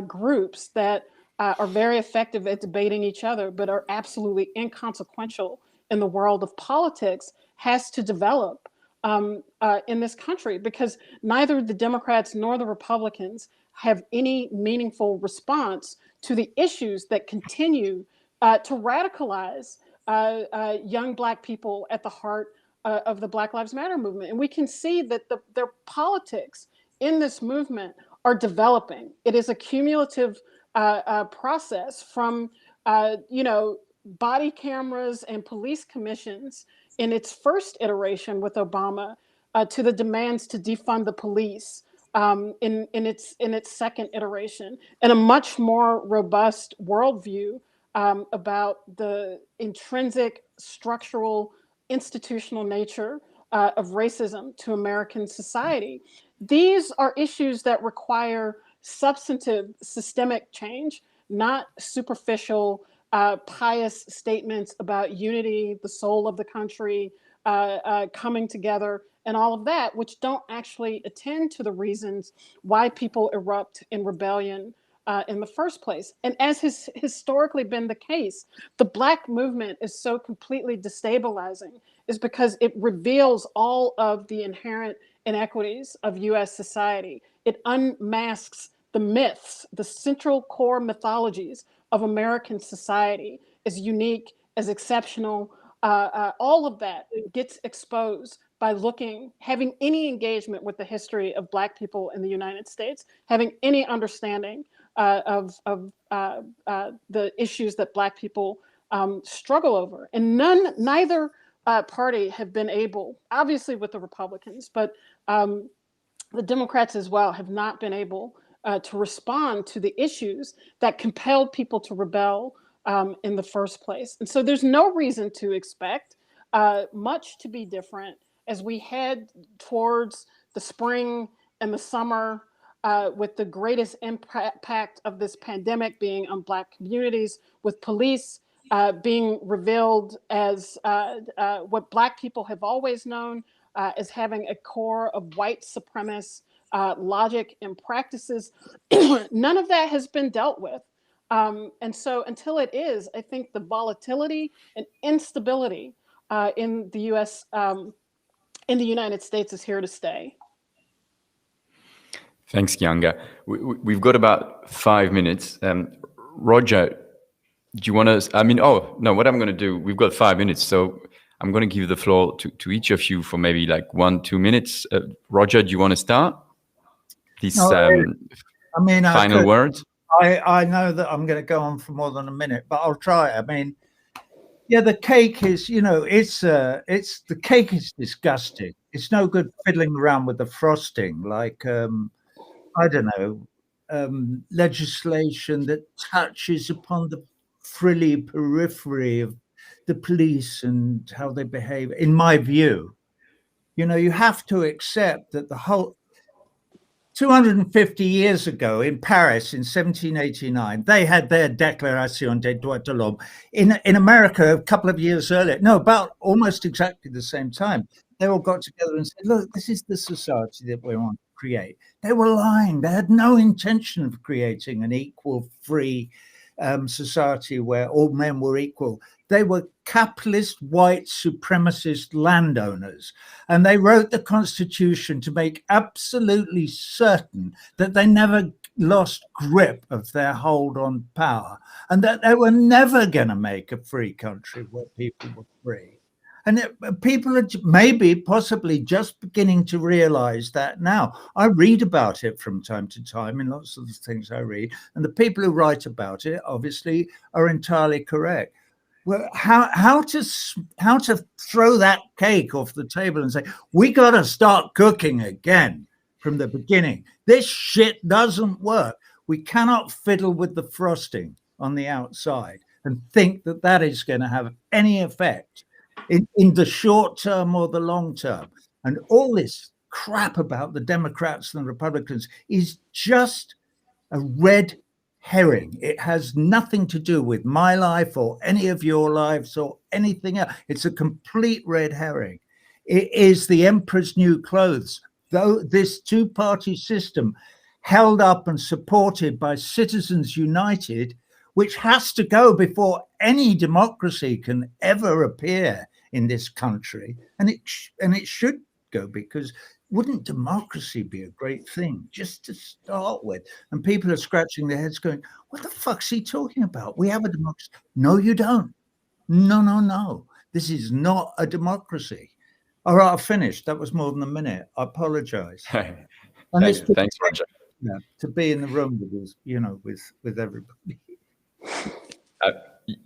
groups that are very effective at debating each other, but are absolutely inconsequential in the world of politics, has to develop in this country, because neither the Democrats nor the Republicans have any meaningful response to the issues that continue to radicalize young Black people at the heart of the Black Lives Matter movement. And we can see that their politics in this movement are developing. It is a cumulative process from, body cameras and police commissions in its first iteration with Obama to the demands to defund the police in its second iteration, and a much more robust worldview about the intrinsic, structural, institutional nature of racism to American society. These are issues that require substantive, systemic change, not superficial, pious statements about unity, the soul of the country, coming together, and all of that, which don't actually attend to the reasons why people erupt in rebellion in the first place. And as has historically been the case, the Black movement is so completely destabilizing is because it reveals all of the inherent inequities of US society. It unmasks the myths, the central core mythologies of American society, as unique, as exceptional. All of that gets exposed by having any engagement with the history of Black people in the United States, having any understanding of the issues that Black people struggle over. And neither party have been able, obviously with the Republicans, but the Democrats as well, have not been able to respond to the issues that compelled people to rebel in the first place. And so there's no reason to expect much to be different as we head towards the spring and the summer, with the greatest impact of this pandemic being on Black communities, with police being revealed as what Black people have always known as having a core of white supremacist logic and practices. None of that has been dealt with. And so until it is, I think the volatility and instability in the US, in the United States, is here to stay. Thanks, Keeanga. We've got about 5 minutes. Roger, do you want to? What I'm going to do, we've got 5 minutes, so I'm going to give the floor to each of you for maybe like 1-2 minutes. Roger, do you want to start? Final words? I know that I'm going to go on for more than a minute, but I'll try. I mean, yeah, the cake is, the cake is disgusting. It's no good fiddling around with the frosting, like, I don't know, legislation that touches upon the frilly periphery of the police and how they behave. In my view, you have to accept that 250 years ago in Paris in 1789, they had their Déclaration des droits de l'homme. In America, a couple of years earlier, no, about almost exactly the same time, they all got together and said, look, this is the society that we want to create. They were lying. They had no intention of creating an equal, free society where all men were equal. They were capitalist, white, supremacist landowners. And they wrote the Constitution to make absolutely certain that they never lost grip of their hold on power and that they were never going to make a free country where people were free. And people are maybe possibly just beginning to realize that now. I read about it from time to time in lots of the things I read, and the people who write about it obviously are entirely correct. Well, how to throw that cake off the table and say, we got to start cooking again from the beginning. This shit doesn't work. We cannot fiddle with the frosting on the outside and think that that is going to have any effect in the short term or the long term. And all this crap about the Democrats and the Republicans is just a red herring. It has nothing to do with my life or any of your lives or anything else. It's a complete red herring. It is the emperor's new clothes. Though this two-party system held up and supported by Citizens United, which has to go before any democracy can ever appear in this country, and it should go, because wouldn't democracy be a great thing just to start with? And people are scratching their heads going, what the fuck's he talking about? We have a democracy. No, you don't. No. This is not a democracy. All right, I've finished. That was more than a minute. I apologize. Thanks, Roger. Yeah, to be in the room with everybody.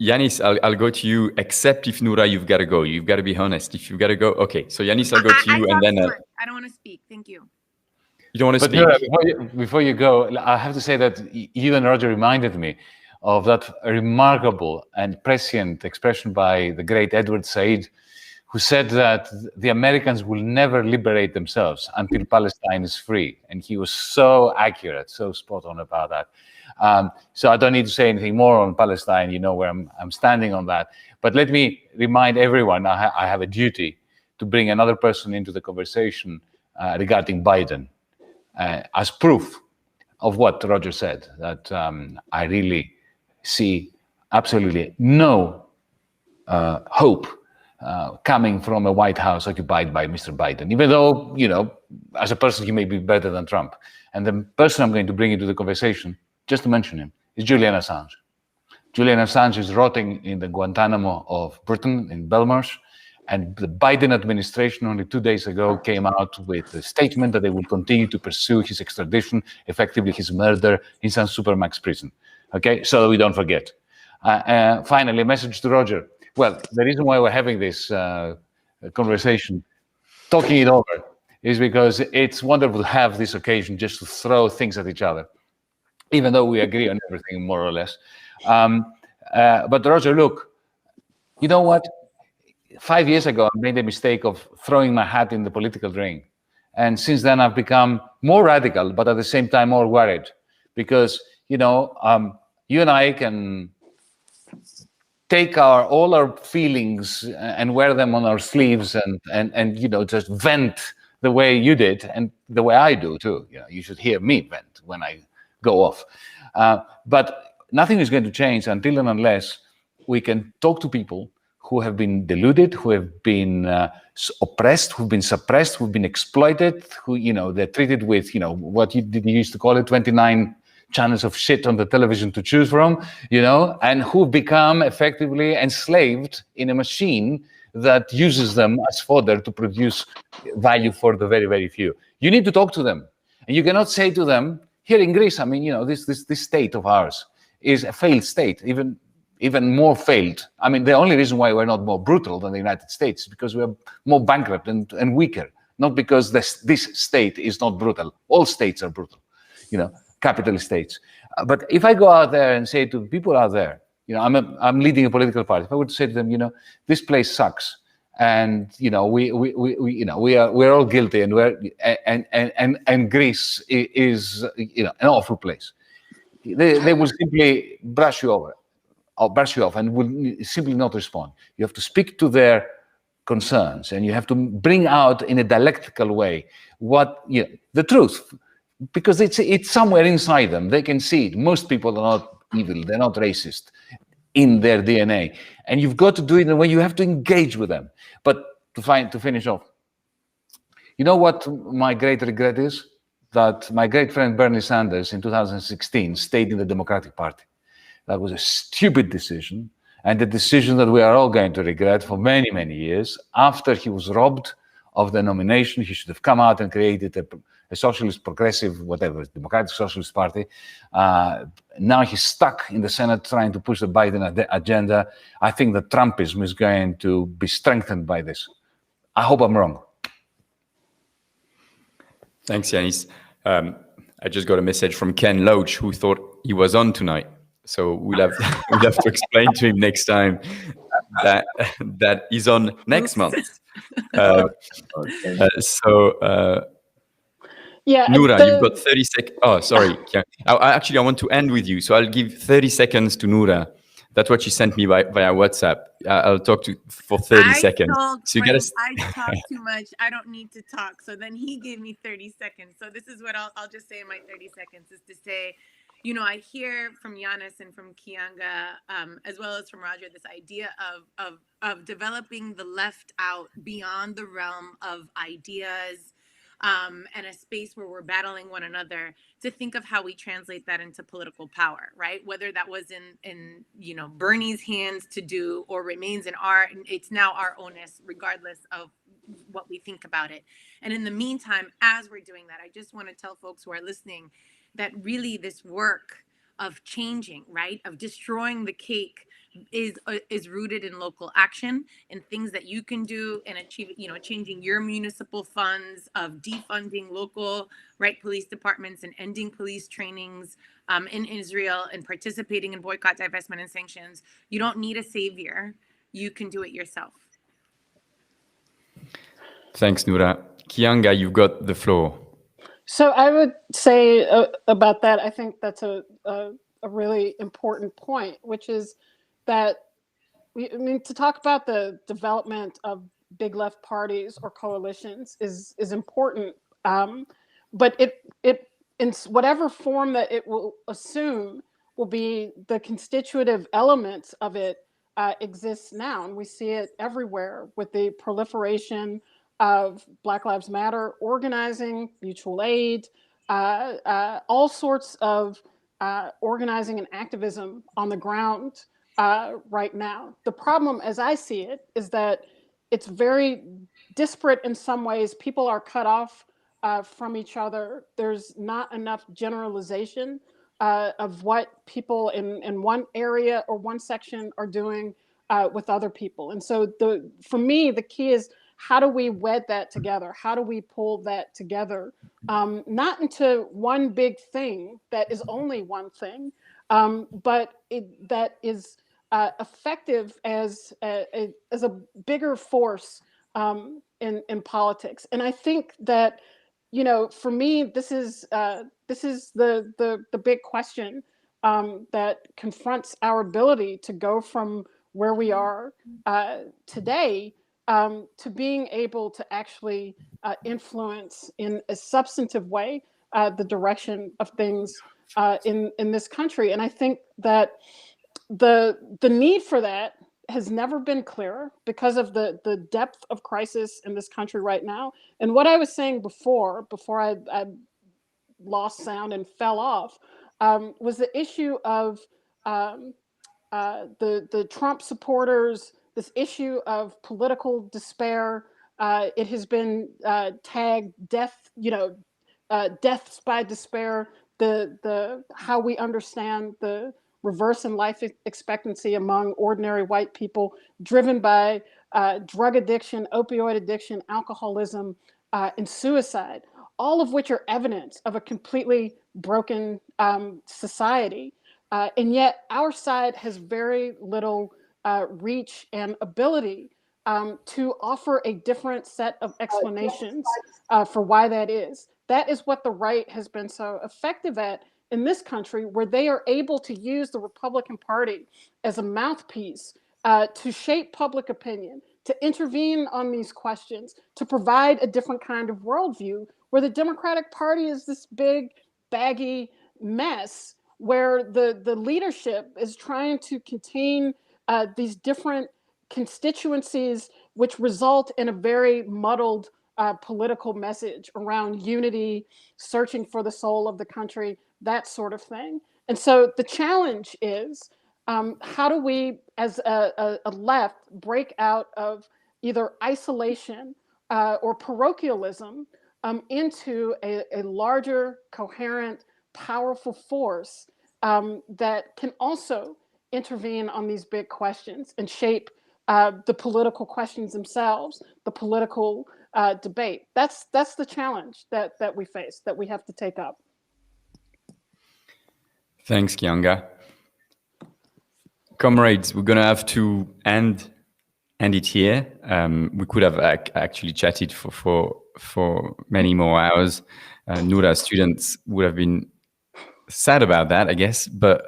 Yanis, I'll go to you, except if Noura, you've got to go. You've got to be honest. If you've got to go, okay. So Yanis, I'll go to you, and then I don't want to speak. Thank you. You don't want to speak. Noura, before you go, I have to say that you and Roger reminded me of that remarkable and prescient expression by the great Edward Said, who said that the Americans will never liberate themselves until Palestine is free. And he was so accurate, so spot on about that. So I don't need to say anything more on Palestine. You know where I'm standing on that. But let me remind everyone, I have a duty to bring another person into the conversation regarding Biden as proof of what Roger said, that I really see absolutely no hope coming from a White House occupied by Mr. Biden, even though, as a person, he may be better than Trump. And the person I'm going to bring into the conversation, just to mention him, is Julian Assange. Julian Assange is rotting in the Guantanamo of Britain, in Belmarsh, and the Biden administration only 2 days ago came out with a statement that they will continue to pursue his extradition, effectively his murder, in some supermax prison. Okay, so we don't forget. Finally, a message to Roger. Well, the reason why we're having this conversation, talking it over, is because it's wonderful to have this occasion just to throw things at each other, even though we agree on everything, more or less. But Roger, look, you know what? 5 years ago, I made the mistake of throwing my hat in the political ring. And since then, I've become more radical, but at the same time, more worried. Because, you and I can take all our feelings and wear them on our sleeves and just vent the way you did and the way I do too. You should hear me vent when I go off. But nothing is going to change until and unless we can talk to people who have been deluded, who have been oppressed, who've been suppressed, who've been exploited, who, they're treated with, what you used to call it, 29 channels of shit on the television to choose from, and who become effectively enslaved in a machine that uses them as fodder to produce value for the very, very few. You need to talk to them. And you cannot say to them, here in Greece, this state of ours is a failed state, even more failed. The only reason why we're not more brutal than the United States is because we're more bankrupt and weaker, not because this state is not brutal. All states are brutal, capitalist states. But if I go out there and say to people out there, I'm leading a political party, if I would say to them, this place sucks, and we're all guilty, and and Greece is an awful place. They will simply brush you over, or brush you off, and will simply not respond. You have to speak to their concerns, and you have to bring out in a dialectical way the truth, because it's somewhere inside them. They can see it. Most people are not evil. They're not racist in their DNA, and you've got to do it in a way you have to engage with them. But to finish off, you know what my great regret is? That my great friend Bernie Sanders in 2016 stayed in the Democratic Party. That was a stupid decision, and a decision that we are all going to regret for many, many years. After he was robbed of the nomination, he should have come out and created a socialist, progressive, whatever, Democratic Socialist Party. Now he's stuck in the Senate trying to push the Biden agenda. I think that Trumpism is going to be strengthened by this. I hope I'm wrong. Thanks, Yanis. I just got a message from Ken Loach, who thought he was on tonight. So we'll have to explain to him next time that he's on next month. Yeah, Noura, you've got 30 seconds. Oh, sorry. I want to end with you. So I'll give 30 seconds to Noura. That's what she sent me via WhatsApp. I'll talk to for 30 seconds. So you I talk too much. I don't need to talk. So then he gave me 30 seconds. So this is what I'll just say in my 30 seconds is to say, I hear from Yanis and from Keeanga, as well as from Roger, this idea of developing the left out beyond the realm of ideas, and a space where we're battling one another, to think of how we translate that into political power, right? Whether that was in Bernie's hands to do or remains in it's now our onus, regardless of what we think about it. And in the meantime, as we're doing that, I just want to tell folks who are listening that really this work of changing, right, of destroying the cake is rooted in local action and things that you can do and achieve, changing your municipal funds, of defunding local, right, police departments and ending police trainings in Israel, and participating in boycott, divestment, and sanctions. You don't need a savior. You can do it yourself. Thanks, Noura. Keeanga, you've got the floor. So I would say about that, I think that's a really important point, which is that to talk about the development of big left parties or coalitions is important, but it in whatever form that it will assume will be the constitutive elements of it exists now, and we see it everywhere with the proliferation of Black Lives Matter organizing, mutual aid, all sorts of organizing and activism on the ground right now. The problem, as I see it, is that it's very disparate in some ways. People are cut off from each other. There's not enough generalization of what people in one area or one section are doing with other people. And so for me, the key is, how do we wed that together? How do we pull that together? Not into one big thing that is only one thing, but that is effective as a bigger force in politics. And I think that, for me, this is the big question that confronts our ability to go from where we are today to being able to actually influence in a substantive way the direction of things in this country. And I think that the need for that has never been clearer because of the depth of crisis in this country right now. And what I was saying before I lost sound and fell off, was the issue of the Trump supporters, this issue of political despair. It has been tagged deaths by despair. The how we understand the reverse in life expectancy among ordinary white people, driven by drug addiction, opioid addiction, alcoholism, and suicide, all of which are evidence of a completely broken society. And yet our side has very little reach and ability to offer a different set of explanations for why that is. That is what the right has been so effective at in this country, where they are able to use the Republican Party as a mouthpiece to shape public opinion, to intervene on these questions, to provide a different kind of worldview, where the Democratic Party is this big, baggy mess where the leadership is trying to contain these different constituencies, which result in a very muddled political message around unity, searching for the soul of the country, that sort of thing. And so the challenge is, how do we, as a left, break out of either isolation or parochialism into a larger, coherent, powerful force that can also intervene on these big questions and shape the political questions themselves, the political debate. That's the challenge that we face, that we have to take up. Thanks, Keeanga. Comrades, we're going to have to end it here. We could have actually chatted for many more hours. Noura students would have been sad about that, I guess. But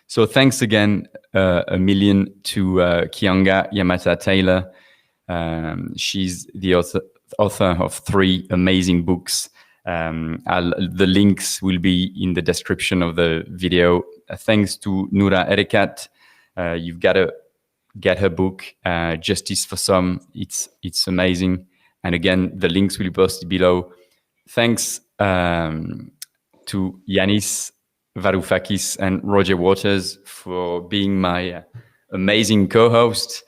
so thanks again a million to Keeanga Yamahtta-Taylor. She's the author of 3 amazing books. The links will be in the description of the video. Thanks to Noura Erakat. You've got to get her book, Justice for Some. It's amazing. And again, the links will be posted below. Thanks to Yanis Varoufakis and Roger Waters for being my amazing co-host.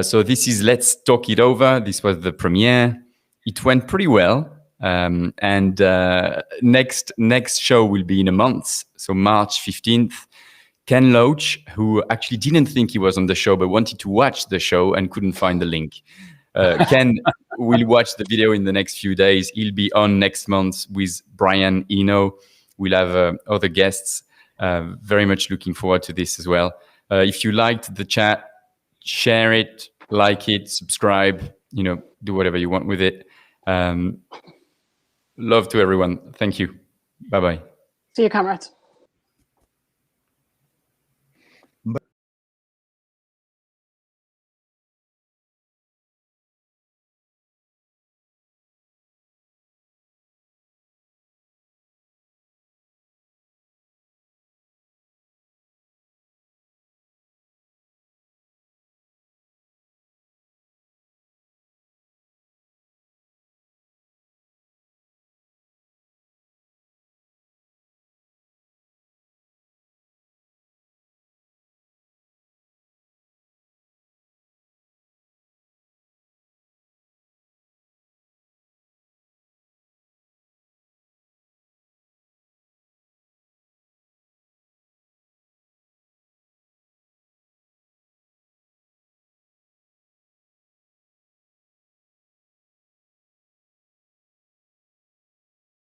So this is Let's Talk It Over. This was the premiere. It went pretty well. And next show will be in a month. So March 15th. Ken Loach, who actually didn't think he was on the show, but wanted to watch the show and couldn't find the link. Ken will watch the video in the next few days. He'll be on next month with Brian Eno. We'll have other guests. Very much looking forward to this as well. If you liked the chat, share it, like it, subscribe, do whatever you want with it. Love to everyone. Thank you. Bye-bye. See you, comrades.